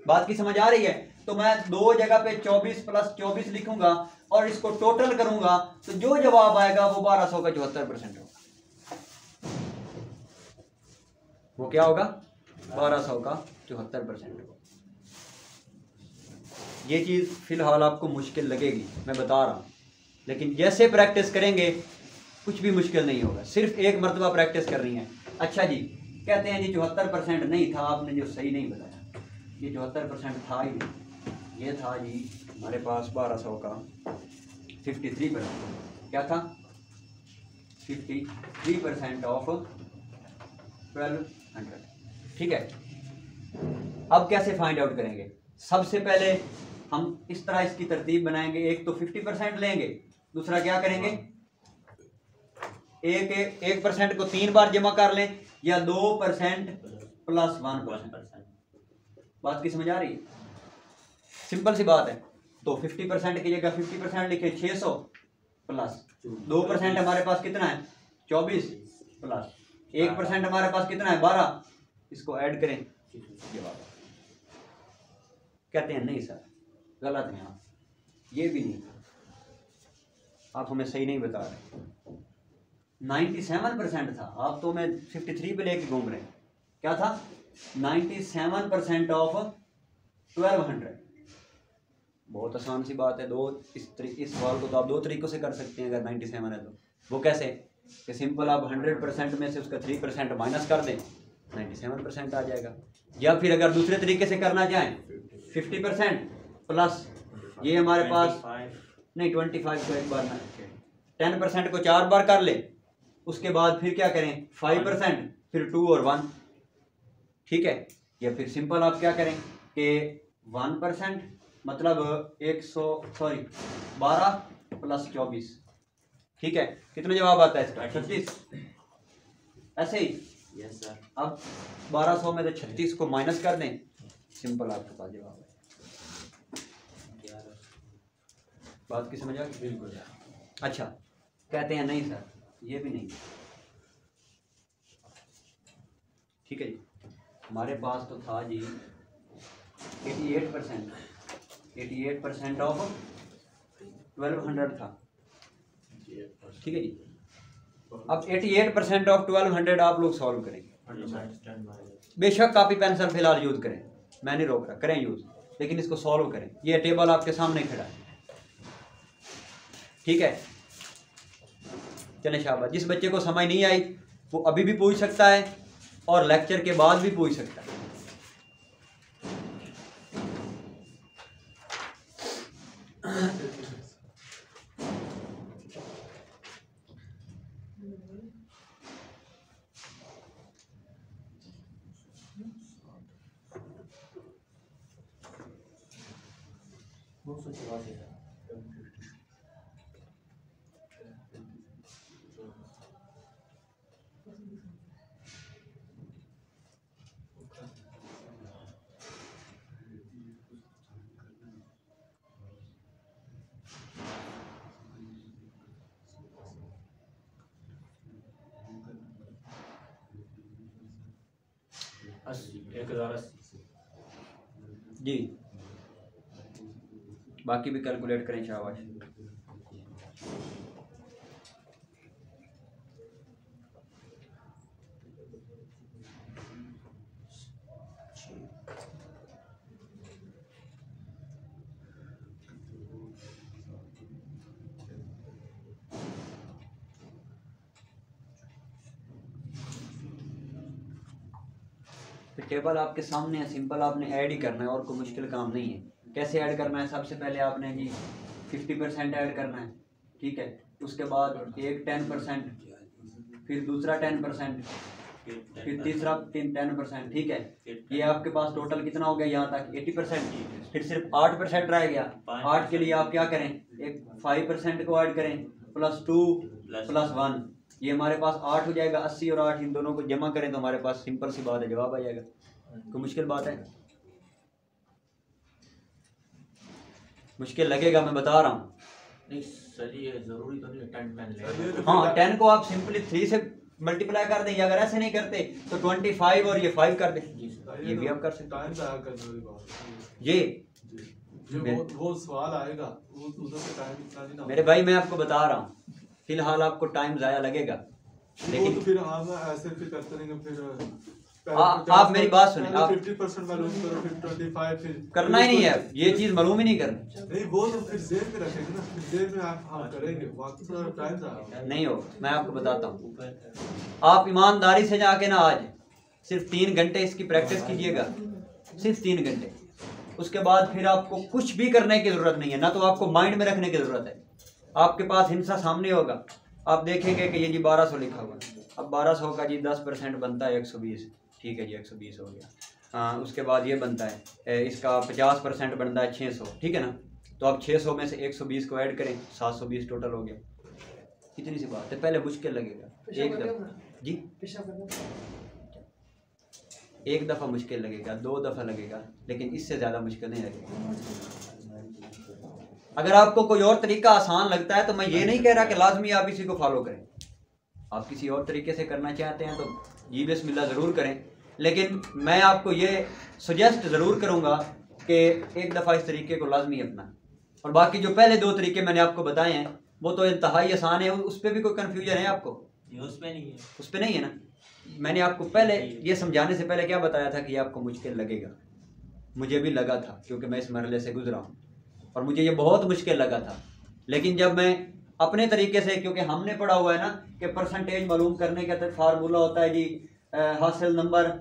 बात की समझ आ रही है? तो मैं 2 जगह पे 24 प्लस 24 लिखूंगा और इसको टोटल करूंगा, तो जो जवाब आएगा वो 1200 का 74% होगा। वो क्या होगा 1200 का 74% होगा। ये चीज फिलहाल आपको मुश्किल लगेगी, मैं बता रहा हूं, लेकिन जैसे प्रैक्टिस करेंगे कुछ भी मुश्किल नहीं होगा। सिर्फ एक मरतबा प्रैक्टिस करनी है। अच्छा जी, कहते हैं जी 74% नहीं था, आपने जो सही नहीं बताया, ये 74% था ही नहीं, ये था जी हमारे पास 1200 का 53%। क्या था? 53% ऑफ 1200। ठीक है, अब कैसे फाइंड आउट करेंगे? सबसे पहले हम इस तरह इसकी तरतीब बनाएंगे, एक तो 50% लेंगे, दूसरा क्या करेंगे, एक 1% को 3 बार जमा कर लें, या 2% प्लस 1%। बात की समझ आ रही है? सिंपल सी बात है। तो 50% की जगह 50% लिखे 600 प्लस 2% हमारे पास कितना है 24 प्लस 1% हमारे पास कितना है 12, इसको ऐड करें, जवाब। कहते हैं नहीं सर गलत है, आप ये भी नहीं था, आप हमें सही नहीं बता रहे। 97% था, आप तो मैं 53 पे लेके घूम रहे हैं। क्या था? 97% ऑफ 1200। बहुत आसान सी बात है, इस सवाल को तो आप दो तरीकों से कर सकते हैं। अगर 97 है तो वो कैसे कि सिंपल आप 100% में से उसका 3% माइनस कर दें, 97% आ जाएगा। या फिर अगर दूसरे तरीके से करना चाहें 50% प्लस ये हमारे पास नहीं 25 को एक बार ना 10% को 4 बार कर ले, उसके बाद फिर क्या करें 5%, फिर 2 और 1। ठीक है, या फिर सिंपल आप क्या करें कि 1% मतलब 12 प्लस 24। ठीक है, कितना जवाब आता है इसका? 36। ऐसे ही यस सर। अब 1200 में से 36 को माइनस कर दें, सिंपल आपके पास जवाब है। बात की समझ आ गई? बिल्कुल। अच्छा, कहते हैं नहीं सर ये भी नहीं। ठीक है जी, हमारे पास तो था जी 88% ऑफ 1200 था। ठीक है जी, अब 88% ऑफ 1200 आप लोग सॉल्व करेंगे। बेशक कॉपी पेंसिल फिलहाल यूज करें, मैं नहीं रोक रहा, करें यूज, लेकिन इसको सॉल्व करें। ये टेबल आपके सामने खड़ा है। ठीक है, चले शाबाश। जिस बच्चे को समझ नहीं आई वो अभी भी पूछ सकता है और लेक्चर के बाद भी पूछ सकता है। जी, बाकी भी कैलकुलेट करें शाबाश। टेबल आपके सामने है, सिंपल आपने ऐड ही करना है और कोई मुश्किल काम नहीं है। कैसे ऐड करना है? सबसे पहले आपने जी 50% ऐड करना है। ठीक है, उसके बाद एक 10%, फिर दूसरा 10%, फिर तीसरा 10%। ठीक है, ये आपके पास टोटल कितना हो गया यहाँ तक 80%। फिर सिर्फ 8% रह गया। 8 के लिए आप क्या करें, एक 5% को ऐड करें, +2 + 1, ये हमारे पास 8 हो जाएगा। 80 और 8 इन दोनों को जमा करें तो हमारे पास सिंपल सी बात है, जवाब आ जाएगा। कोई मुश्किल बात है? मुश्किल लगेगा, मैं बता रहा हूँ। नहीं सर ये जरूरी तो नहीं 10 पेन ले। हाँ, 10 को आप सिंपली 3 से मल्टीप्लाई कर दें, या अगर ऐसे नहीं करते तो 25 और ये 5 कर दें, ये भी आप कर सकते हैं। ये वो सवाल आएगा, उधर से टाइम इतना नहीं ना। मेरे भाई मैं आपको बता रहा हूँ, फिलहाल आपको टाइम ज़ाया लगेगा, लेकिन तो फिर हम ऐसे फिर करते रहेंगे। फिर आप मेरी बात सुने, आप 50% मालूम करो, फिर 25, फिर करना ही नहीं है, ये चीज़ मालूम ही नहीं करनी। नहीं, वो तो फिर जेब में रखेंगे ना, फिर जेब में आप हाँ करेंगे, वक्त थोड़ा टाइम ज़्यादा नहीं हो। मैं आपको बताता हूँ, आप ईमानदारी से जाके ना आज सिर्फ 3 घंटे इसकी प्रैक्टिस कीजिएगा, सिर्फ 3 घंटे। उसके बाद फिर आपको कुछ भी करने की ज़रूरत नहीं है, ना तो आपको माइंड में रखने की ज़रूरत है। आपके पास हिंसा सामने होगा, आप देखेंगे कि ये जी 1200 लिखा हुआ है। अब 1200 का जी 10% बनता है 120, ठीक है जी 120 हो गया। उसके बाद ये बनता है इसका 50% बनता है 600, ठीक है ना। तो आप 600 में से 120 को ऐड करें, 720 टोटल हो गया। इतनी सी बात है। पहले मुश्किल लगेगा एक दफ़ा जी, एक दफ़ा मुश्किल लगेगा, 2 दफ़ा लगेगा, लेकिन इससे ज़्यादा मुश्किल नहीं लगेगा। अगर आपको कोई और तरीका आसान लगता है तो मैं ये नहीं कह रहा कि लाजमी आप इसी को फॉलो करें। आप किसी और तरीके से करना चाहते हैं तो जी बिस्मिल्लाह ज़रूर करें, लेकिन मैं आपको ये सजेस्ट ज़रूर करूँगा कि एक दफ़ा इस तरीके को लाजमी अपना। और बाकी जो पहले 2 तरीके मैंने आपको बताए हैं वो तो इंतहाई आसान है, उस पर भी कोई कन्फ्यूजन है आपको? उस पे नहीं है, उस पर नहीं है ना। मैंने आपको पहले ये समझाने से पहले क्या बताया था कि आपको मुश्किल लगेगा। मुझे भी लगा था क्योंकि मैं इस मरहले से गुजरा हूँ और मुझे ये बहुत मुश्किल लगा था। लेकिन जब मैं अपने तरीके से, क्योंकि हमने पढ़ा हुआ है ना कि परसेंटेज मालूम करने का तो फार्मूला होता है जी हासिल नंबर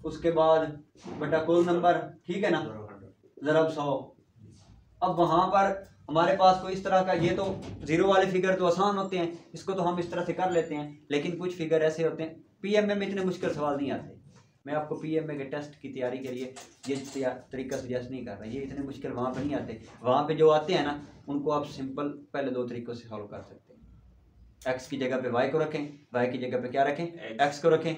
उसके बाद बटा कुल नंबर, ठीक है ना, ज़रब 100। अब वहाँ पर हमारे पास कोई इस तरह का, ये तो ज़ीरो वाले फिगर तो आसान होते हैं, इसको तो हम इस तरह से कर लेते हैं, लेकिन कुछ फिगर ऐसे होते हैं। पीएमए में इतने मुश्किल सवाल नहीं आते। मैं आपको पीएमए के टेस्ट की तैयारी के लिए ये तरीका सजेस्ट नहीं कर रहा, ये इतने मुश्किल वहाँ पे नहीं आते। वहाँ पे जो आते हैं ना उनको आप सिंपल पहले 2 तरीक़ों से सॉल्व कर सकते हैं। एक्स की जगह पे वाई को रखें, वाई की जगह पे क्या रखें, एक्स को रखें,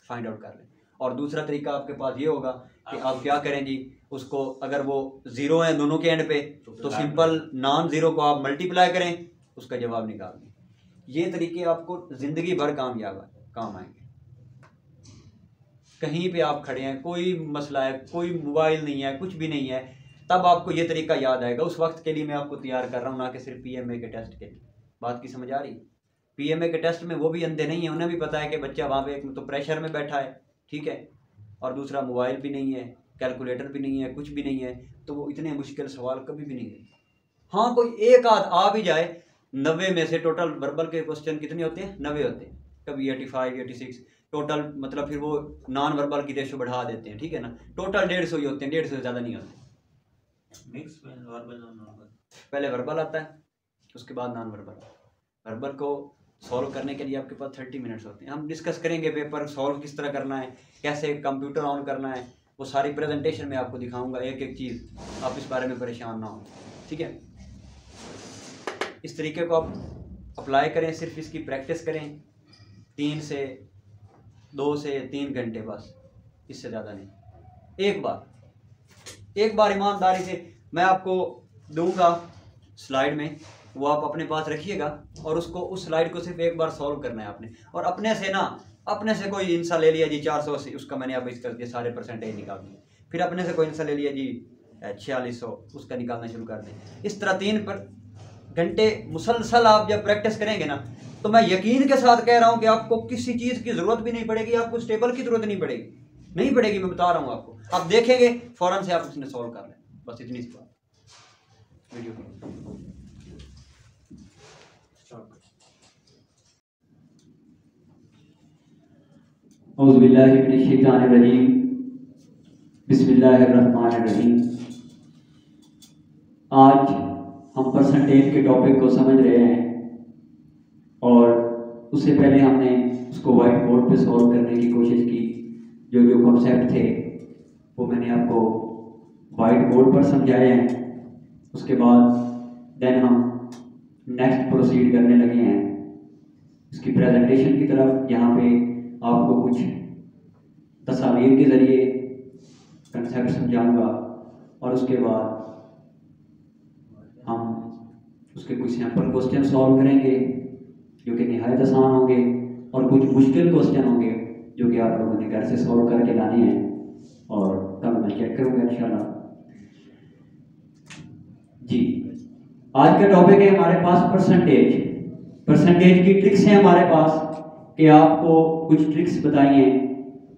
फाइंड आउट कर लें। और दूसरा तरीका आपके पास ये होगा कि आप क्या करें जी, उसको अगर वो ज़ीरो है दोनों के एंड पे तो सिंपल नॉन ज़ीरो को आप मल्टीप्लाई करें, उसका जवाब निकाल दें। ये तरीके आपको ज़िंदगी भर काम आएंगे। कहीं पे आप खड़े हैं, कोई मसला है, कोई मोबाइल नहीं है, कुछ भी नहीं है, तब आपको ये तरीका याद आएगा। उस वक्त के लिए मैं आपको तैयार कर रहा हूँ, ना कि सिर्फ पीएमए के टेस्ट के लिए। बात की समझ आ रही? पीएमए के टेस्ट में वो भी अंधे नहीं है, उन्हें भी पता है कि बच्चा वहाँ पे एक तो प्रेशर में बैठा है, ठीक है, और दूसरा मोबाइल भी नहीं है, कैलकुलेटर भी नहीं है, कुछ भी नहीं है, तो वो इतने मुश्किल सवाल कभी भी नहीं है। हाँ, कोई एक आध आ भी जाए, 90 में से टोटल वर्बल के क्वेश्चन कितने होते हैं? 90 होते हैं, कभी 85, 86 टोटल, मतलब फिर वो नॉन वर्बल की रेशो बढ़ा देते हैं, ठीक है ना। टोटल 150 ही होते हैं, 150 से ज़्यादा नहीं होते। मिक्स वर्बल नॉन वर्बल, पहले वर्बल आता है, उसके बाद नॉन वर्बल। वर्बल को सॉल्व करने के लिए आपके पास 30 मिनट्स होते हैं। हम डिस्कस करेंगे पेपर सॉल्व किस तरह करना है, कैसे कंप्यूटर ऑन करना है, वो सारी प्रेजेंटेशन में आपको दिखाऊंगा एक एक चीज़। आप इस बारे में परेशान ना हो, ठीक है। इस तरीके को आप अप्लाई करें, सिर्फ इसकी प्रैक्टिस करें 2 से 3 घंटे बस, इससे ज़्यादा नहीं। एक बार ईमानदारी से मैं आपको दूंगा स्लाइड में, वो आप अपने पास रखिएगा और उसको, उस स्लाइड को सिर्फ एक बार सॉल्व करना है आपने। और अपने से कोई इंसा ले लिया जी 480, उसका मैंने अब इस करके सारे परसेंटेज निकाल दिए। फिर अपने से कोई इंसा ले लिया जी 4600, उसका निकालना शुरू कर दें। इस तरह 3 घंटे मुसलसल आप जब प्रैक्टिस करेंगे ना, तो मैं यकीन के साथ कह रहा हूँ कि आपको किसी चीज़ की ज़रूरत भी नहीं पड़ेगी, आपको उस टेबल की ज़रूरत नहीं पड़ेगी, मैं बता रहा हूँ आपको। आप देखेंगे फ़ौरन से आप उसने सॉल्व कर लें, बस इतनी सी बात। वीडियो औज़ुबिल्लाहिमिनश्शैतानिर्रजीम, बिस्मिल्लाहिर्रहमानिर्रहीम। आज हम परसेंटेज के टॉपिक को समझ रहे हैं और उससे पहले हमने उसको वाइट बोर्ड पे सॉल्व करने की कोशिश की। जो कॉन्सेप्ट थे वो मैंने आपको वाइट बोर्ड पर समझाए हैं। उसके बाद देन हम नेक्स्ट प्रोसीड करने लगे हैं इसकी प्रेजेंटेशन की तरफ। यहाँ पे आपको कुछ तस्वीर के ज़रिए कंसेप्ट समझाऊंगा और उसके बाद हम उसके कुछ सैम्पल क्वेश्चन सॉल्व करेंगे जो कि निहायत आसान होंगे और कुछ मुश्किल क्वेश्चन होंगे जो कि आप लोगों ने घर से सॉल्व करके लाने हैं और तब मैं चेक करूँगा इंशाल्लाह जी। आज का टॉपिक है हमारे पास परसेंटेज की ट्रिक्स हैं हमारे पास, कि आपको कुछ ट्रिक्स बताई हैं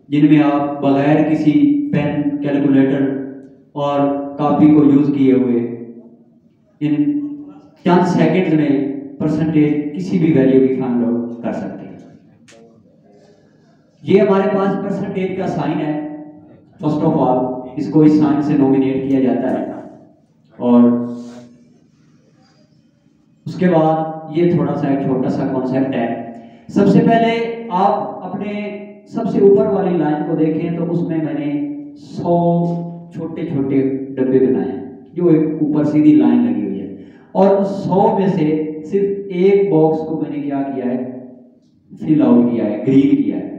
जिनमें आप बगैर किसी पेन, कैलकुलेटर और कॉपी को यूज़ किए हुए इन चंद सेकंड्स में परसेंटेज किसी भी वैल्यू की फाइंड आउट कर सकते हैं। ये हमारे पास परसेंटेज का साइन है। फर्स्ट ऑफ ऑल इसको इस साइन से नॉमिनेट किया जाता है, और उसके बाद ये थोड़ा सा एक छोटा सा कॉन्सेप्ट है। सबसे पहले आप अपने सबसे ऊपर वाली लाइन को देखें तो उसमें मैंने 100 छोटे छोटे डब्बे बनाए हैं, जो एक ऊपर सीधी लाइन लगी हुई है, और उस 100 में से सिर्फ एक बॉक्स को मैंने क्या किया है, फिल आउट किया है, ग्रीन किया है।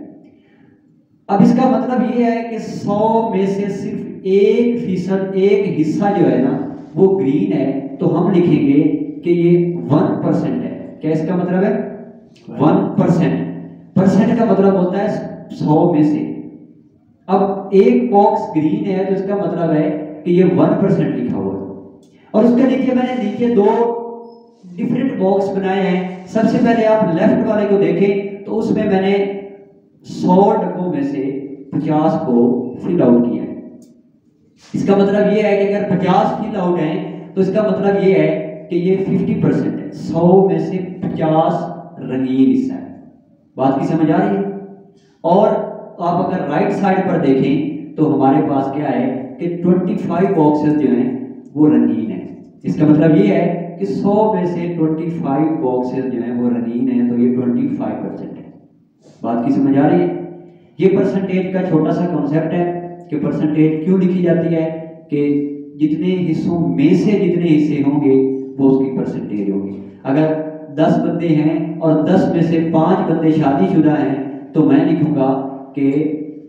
अब इसका मतलब ये है कि 100 में से सिर्फ 1%, एक हिस्सा जो है ना वो ग्रीन है, तो हम लिखेंगे कि ये 1% है। क्या इसका मतलब है? 1%। परसेंट का मतलब होता है 100 में से। अब एक बॉक्स ग्रीन है तो इसका मतलब है कि ये 1% लिखा हुआ है। और उसके नीचे मैंने दो डिफरेंट बॉक्स बनाए हैं। सबसे पहले आप लेफ्ट वाले को देखें तो उसमें मैंने 100 डब्बों में से 50 को फिल आउट किया है। इसका मतलब ये है कि अगर 50 फिल आउट हैं तो इसका मतलब ये है कि ये 50% है। 100 में से 50 रंगीन हिस्सा है। बात की समझ आ रही है? और आप अगर राइट साइड पर देखें तो हमारे पास क्या है कि 25 बॉक्सेस जो हैं वो रंगीन है। इसका मतलब ये है कि 100 में से 25 बॉक्सेस जो हैं वो रंगीन है, तो ये 25% है। बात की समझ आ रही है? ये परसेंटेज का छोटा सा कॉन्सेप्ट है कि परसेंटेज क्यों लिखी जाती है, कि जितने हिस्सों में से जितने हिस्से होंगे वो उसकी परसेंटेज होगी। अगर 10 बंदे हैं और 10 में से 5 बंदे शादीशुदा हैं तो मैं लिखूंगा कि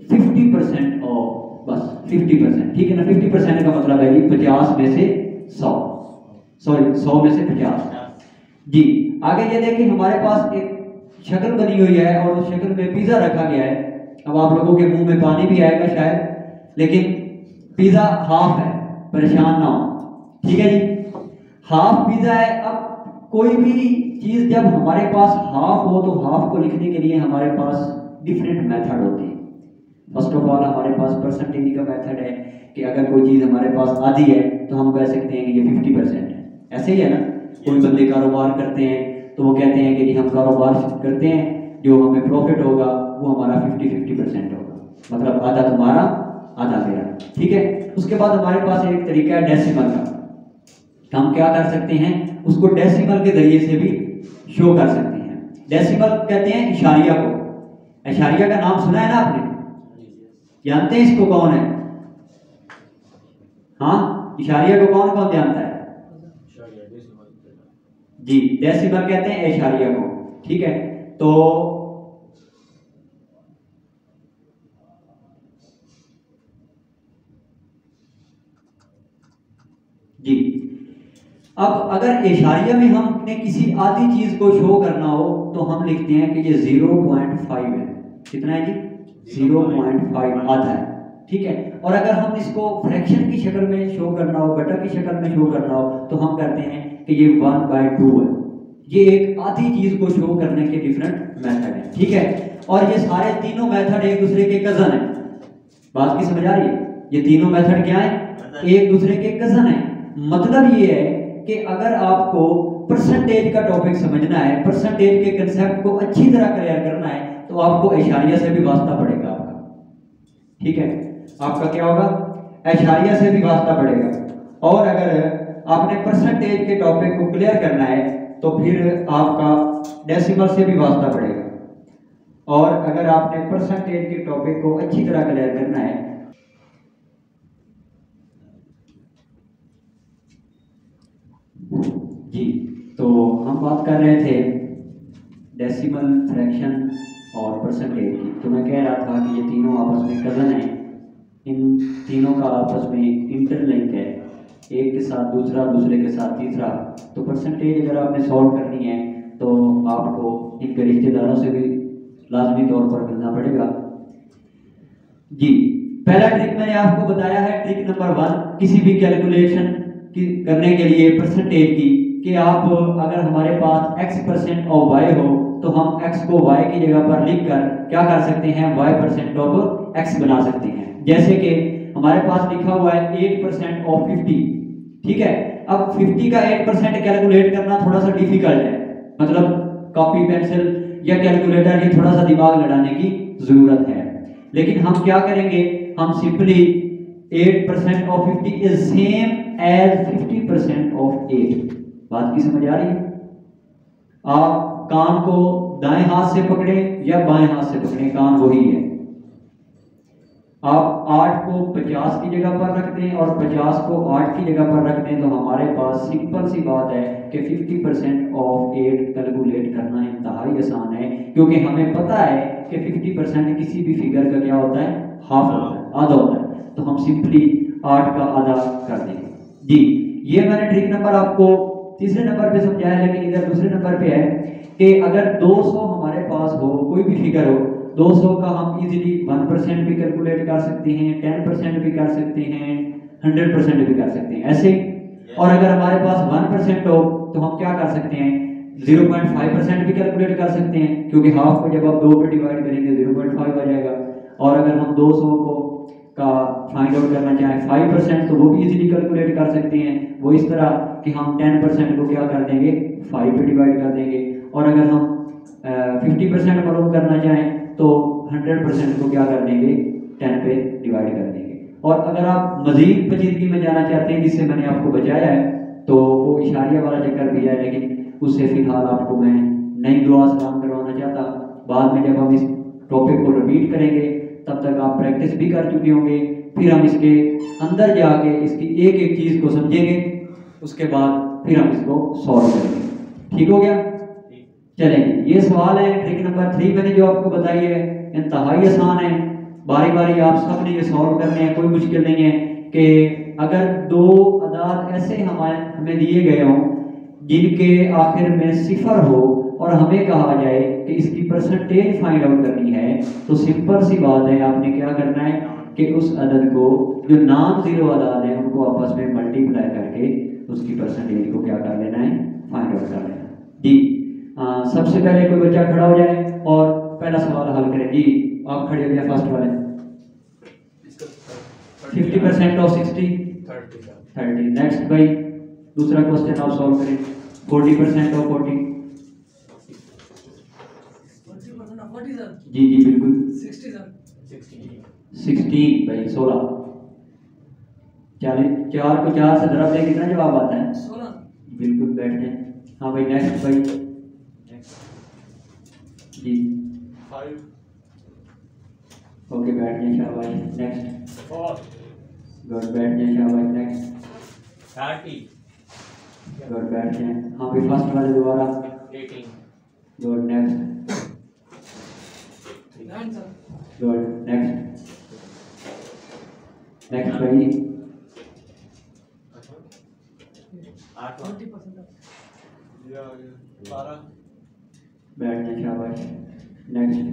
50% और बस 50%, ठीक है ना। 50% का मतलब है कि 50 में से 100, सॉरी 100 में से 50 जी। आगे ये देखिए हमारे पास एक शक्ल बनी हुई है और उस शक्ल में पिज्जा रखा गया है। अब आप लोगों के मुंह में पानी भी आएगा शायद, लेकिन पिज्जा हाफ है, परेशान ना हो, ठीक है जी। हाफ पिज्जा है। अब कोई भी चीज जब हमारे पास हाफ हो तो हाफ को लिखने के लिए हमारे पास डिफरेंट मेथड होते हैं। फर्स्ट ऑफ ऑल हमारे पास परसेंटेज का मेथड है कि अगर कोई चीज हमारे पास आधी है तो हम कह सकते हैं कि ये 50% है। ऐसे ही है ना, कोई बंदे कारोबार करते हैं तो वो कहते हैं कि हम कारोबार करते हैं, जो हमें प्रॉफिट होगा वो हमारा 50% होगा, मतलब आधा तुम्हारा आधा मेरा, ठीक है। उसके बाद हमारे पास एक तरीका है डेसिमल का। हम क्या कर सकते हैं, उसको डेसिमल के जरिए से भी शो कर सकते हैं। डेसिमल कहते हैं इशारिया को। इशारिया का नाम सुना है ना आपने? जानते हैं इसको कौन है? हाँ, इशारिया को कौन कौन जानता है? जी, डेसिमल कहते हैं इशारिया को, ठीक है। तो जी, अब अगर इशारिया में हमने किसी आधी चीज को शो करना हो तो हम लिखते हैं कि ये 0.5 है। कितना है जी? 0.5 आधा है, ठीक है। और अगर हम इसको फ्रैक्शन की शक्ल में शो करना हो, बटा की शक्ल में शो करना हो, तो हम कहते हैं कि ये 1/2 है। ये एक आधी चीज को शो करने के डिफरेंट मेथड है, ठीक है। और ये सारे तीनों मेथड एक दूसरे के कजन है। बात की समझ आ रही है? ये तीनों मेथड क्या है? एक दूसरे के कजन है। मतलब ये है कि अगर आपको परसेंटेज का टॉपिक समझना है, परसेंटेज के कंसेप्ट को अच्छी तरह क्लियर करना है, तो आपको इशारिया से भी वास्ता पड़ेगा आपका, ठीक है। आपका क्या होगा? इशारिया से भी वास्ता पड़ेगा। और अगर आपने परसेंटेज के टॉपिक को क्लियर करना है तो फिर आपका डेसिमल से भी वास्ता पड़ेगा। और अगर आपने परसेंटेज के टॉपिक को अच्छी तरह क्लियर करना है जी, तो हम बात कर रहे थे डेसिमल, फ्रैक्शन और परसेंटेज की। तो मैं कह रहा था कि ये तीनों आपस में कज़न हैं। इन तीनों का आपस में इंटरलिंक है, एक के साथ दूसरा, दूसरे के साथ तीसरा। तो परसेंटेज अगर आपने सॉल्व करनी है तो आपको इनके रिश्तेदारों से भी लाजमी तौर पर मिलना पड़ेगा जी। पहला ट्रिक मैंने आपको बताया है, ट्रिक नंबर 1 किसी भी कैलकुलेशन की करने के लिए परसेंटेज की, कि आप अगर हमारे पास x% ऑफ y हो तो हम x को y की जगह पर लिखकर क्या कर सकते हैं, y% ऑफ x बना सकते हैं। जैसे कि हमारे पास लिखा हुआ है 8% ऑफ 50, ठीक है। अब 50 का 8% कैलकुलेट करना थोड़ा सा डिफिकल्ट है, मतलब कॉपी पेंसिल या कैलकुलेटर ये थोड़ा सा दिमाग लड़ाने की जरूरत है। लेकिन हम क्या करेंगे, हम simply 8% of 50 is same as 50% of 8। बात की समझ आ रही है? आप कान को दाएं हाथ से पकड़े या बाएं हाथ से पकड़े, कान वही है। आप 8 को 50 की जगह पर रख दें और 50 को 8 की जगह पर रख दें, तो हमारे पास सिंपल सी बात है कि 50% ऑफ 8 कैलकुलेट करना इंतहाई आसान है, क्योंकि हमें पता है कि 50% किसी भी फिगर का क्या होता है, हाफ होता है, आधा होता है। तो हम सिंपली 8 का आधा कर देंगे जी। ये मैंने ट्रिक नंबर आपको तीसरे नंबर पे समझाया, लेकिन इधर दूसरे नंबर पे है कि अगर 200 हमारे पास हो, कोई भी फिगर हो, 200 का हम इजीली 1% भी कैलकुलेट कर सकते हैं, 10% भी कर सकते हैं, 100% भी कर सकते हैं ऐसे। और अगर हमारे पास 1% हो तो हम क्या कर सकते हैं, 0.5% भी कैलकुलेट कर सकते हैं, क्योंकि हाफ को जब आप 2 पे डिवाइड करेंगे 0.5 आ जाएगा। और अगर हम 200 को का फाइंड आउट करना चाहें 5%, तो वो भी इजीली कैलकुलेट कर सकते हैं। वो इस तरह कि हम 10% को क्या कर देंगे, 5 पे डिवाइड कर देंगे। और अगर हम 50% मालूम करना चाहें तो 100% को क्या कर देंगे, 10 पे डिवाइड कर देंगे। और अगर आप मजीद पेचीदगी में जाना चाहते हैं, जिससे मैंने आपको बचाया है, तो वो इशारिया वाला चक्कर भी है, लेकिन उससे फिलहाल आपको मैं नई दुआ सलाम करवाना चाहता। बाद में जब हम इस टॉपिक को रिपीट करेंगे तब तक आप प्रैक्टिस भी कर चुके होंगे, फिर हम इसके अंदर जाके इसकी एक एक चीज़ को समझेंगे, उसके बाद फिर हम इसको सॉल्व करेंगे। ठीक हो गया? चलेंगे, ये सवाल है ट्रिक नंबर 3 मैंने जो आपको बताई है, इंतहाई आसान है। बारी बारी आप सब ने ये सॉल्व करने हैं, कोई मुश्किल नहीं है। कि अगर 2 अदाद ऐसे हमें दिए गए हों जिनके आखिर में 0 हो और हमें कहा जाए कि इसकी परसेंटेज फाइंड आउट करनी है, तो सिंपल सी बात है, आपने क्या करना है कि उस अदद को, जो नॉन जीरो अदाद है, उनको आपस में मल्टीप्लाई करके उसकी परसेंटेज को क्या कर लेना है, फाइंड आउट कर लेना जी। सबसे पहले कोई बच्चा खड़ा हो जाए और पहला सवाल हल करें जी। आप खड़े हो जाए, फर्स्ट वाले। 50% ऑफ 60 30। नेक्स्ट भाई, दूसरा क्वेश्चन आप सॉल्व करें। 40% ऑफ 40 जी जी बिल्कुल। 16 भाई 16। 4 को 4 से ज़रा दें कितना जवाब आता है, 16 बिल्कुल। बैठ जाए। हाँ भाई नेक्स्ट भाई जी 5। ओके बैठ जाए शाबाश। नेक्स्ट 4। गुड, बैठ जाए शाबाश। नेक्स्ट 30। गुड, बैठ जाए। हाँ भाई फर्स्ट वाले दोबारा। 18। Good, next. Good, next. Next भाई 12। बैठ जाए शाबाश। नेक्स्ट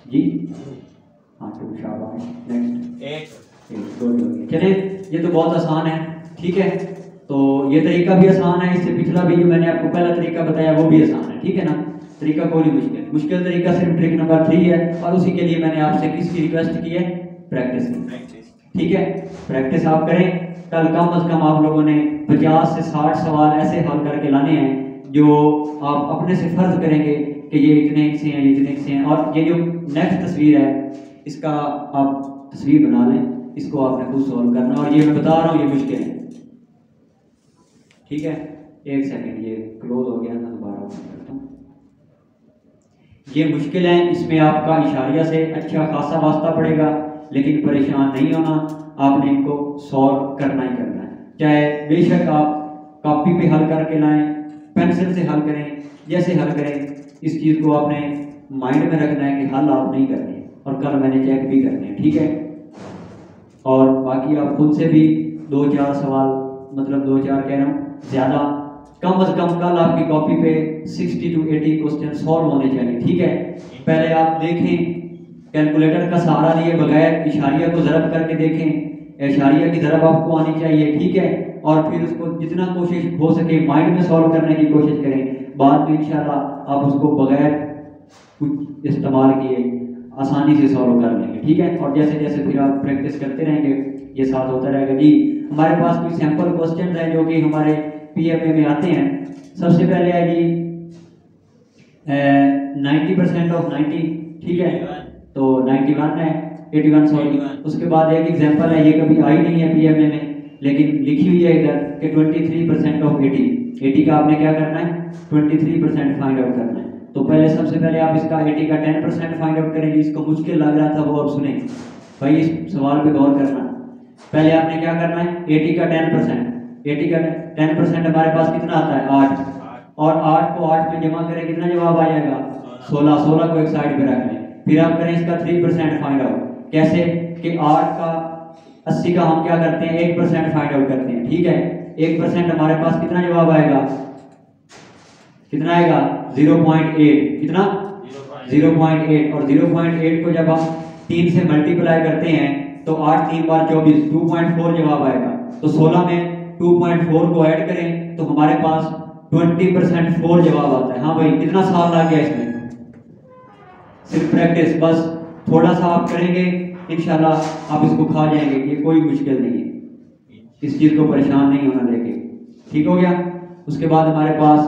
जी हाँ 2 शाबाश। नेक्स्ट 8। गुड। चलिए ये तो बहुत आसान है, ठीक है। तो ये तरीका भी आसान है, इससे पिछला भी जो मैंने आपको पहला तरीका बताया वो भी आसान है, ठीक है ना। तरीका कोई नहीं मुश्किल तरीका सिर्फ ट्रिक नंबर 3 है, और उसी के लिए मैंने आपसे किसकी रिक्वेस्ट की है, प्रैक्टिस की, ठीक है। प्रैक्टिस आप करें। कल कम से कम आप लोगों ने 50 से 60 सवाल ऐसे हल करके लाने हैं जो आप अपने से फर्ज करेंगे कि ये इतने से हैं, ये इतने से हैं। और ये जो नेक्स्ट तस्वीर है, इसका आप तस्वीर बना लें, इसको आपने खुद सॉल्व करना। और ये मैं बता रहा हूँ ये मुश्किल है, ठीक है। एक सेकंड, ये क्लोज हो गया, मैं दोबारा ओपन करता हूँ। ये मुश्किल है, इसमें आपका इशारिया से अच्छा खासा वास्ता पड़ेगा, लेकिन परेशान नहीं होना, आपने इनको सॉल्व करना ही करना है। चाहे बेशक आप कॉपी पे हल करके लाएं, पेंसिल से हल करें, जैसे हल करें, इस चीज़ को आपने माइंड में रखना है कि हल आप नहीं करने, और कल मैंने चेक भी करने हैं, ठीक है। और बाकी आप खुद से भी 2-4 सवाल, मतलब 2-4 कह रहा हूँ, ज़्यादा कम से कम कल आपकी कॉपी पे 60 to 80 क्वेश्चन सॉल्व होने चाहिए, ठीक है। पहले आप देखें, कैलकुलेटर का सहारा लिए बगैर इशारिया को ज़रब करके देखें, इशारिया की ज़रब आपको आनी चाहिए, ठीक है। और फिर उसको जितना कोशिश हो सके माइंड में सॉल्व करने की कोशिश करें। बाद में इंशाल्लाह आप उसको बगैर कुछ इस्तेमाल किए आसानी से सॉल्व कर लेंगे, ठीक है। और जैसे जैसे फिर आप प्रैक्टिस करते रहेंगे, ये साथ होता रहेगा जी। हमारे पास कुछ सैम्पल क्वेश्चन हैं जो कि हमारे PMA में आते हैं। सबसे पहले है जी 90% ऑफ 90, ठीक है, तो 91 है, 81 सॉरी। उसके बाद एक एग्जांपल है, ये कभी आई नहीं है PMA में लेकिन लिखी हुई है इधर कि 23% ऑफ 80 का आपने क्या करना है, 23% फाइंड आउट करना है। तो पहले सबसे पहले आप इसका 80 का 10% फाइंड आउट करेंगे। इसको मुश्किल लग रहा था वो अब सुने भाई, इस सवाल पे गौर करना। पहले आपने क्या करना है, 80 का 10%, 80 का 10% हमारे पास कितना आता है 8, और 8 को 8 में जमा करें कितना जवाब आ जाएगा 16, 16 को एक साइड पे रख लें। फिर आप करें इसका 3% फाइंड आउट। कैसे कि 8 का 80 का हम क्या करते हैं 1% फाइंड आउट करते हैं, ठीक है। 1% हमारे पास कितना जवाब आएगा, कितना आएगा 0.8, कितना 0.8, और 0.8 को जब हम 3 से मल्टीप्लाई करते हैं तो 8 3 बार 24, 2.4 जवाब आएगा। तो 16 में 2.4 को ऐड करें तो हमारे पास 20% 4 जवाब आता है। हाँ भाई, कितना साल लग गया इसमें, सिर्फ प्रैक्टिस, बस थोड़ा सा आप करेंगे इंशाल्लाह आप इसको खा जाएंगे। ये कोई मुश्किल नहीं है, इस चीज़ को परेशान नहीं होना लेके, ठीक हो गया। उसके बाद हमारे पास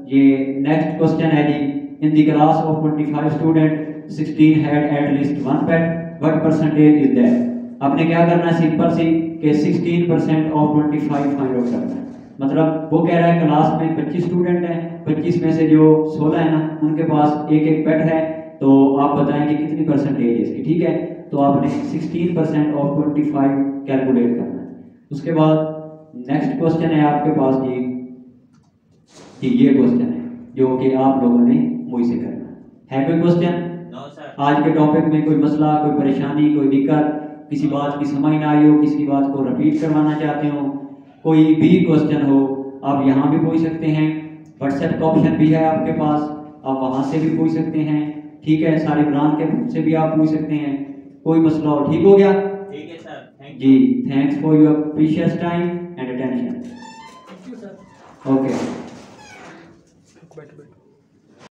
ये नेक्स्ट क्वेश्चन है जी, in the class of 25 student 16 had at least one pet, what percentage is that. आपने क्या करना है, सिंपल सी कि 16% ऑफ 25 फाइंड आउट करना है। मतलब वो कह रहा है क्लास में 25 स्टूडेंट हैं, 25 में से जो 16 है ना उनके पास एक एक पेट है, तो आप बताएं कि कितनी परसेंटेज है इसकी, ठीक है। तो आपने 16% ऑफ 25 कैलकुलेट करना है। उसके बाद नेक्स्ट क्वेश्चन है आपके पास जी, ये क्वेश्चन है जो कि आप लोगों ने मुझसे करना है कोई क्वेश्चन? आज के टॉपिक में कोई मसला, कोई परेशानी, कोई दिक्कत, किसी बात की समझ ना आई हो, किसी बात को रिपीट करवाना चाहते हो, कोई भी क्वेश्चन हो, आप यहाँ भी पूछ सकते हैं। व्हाट्सएप का ऑप्शन भी है आपके पास, आप वहाँ से भी पूछ सकते हैं, ठीक है। सारे ब्रांच के से भी आप पूछ सकते हैं, कोई मसला हो, ठीक हो गया? ठीक है sir, thank ji, thanks for your precious time and attention. Okay, बैठो बैठो।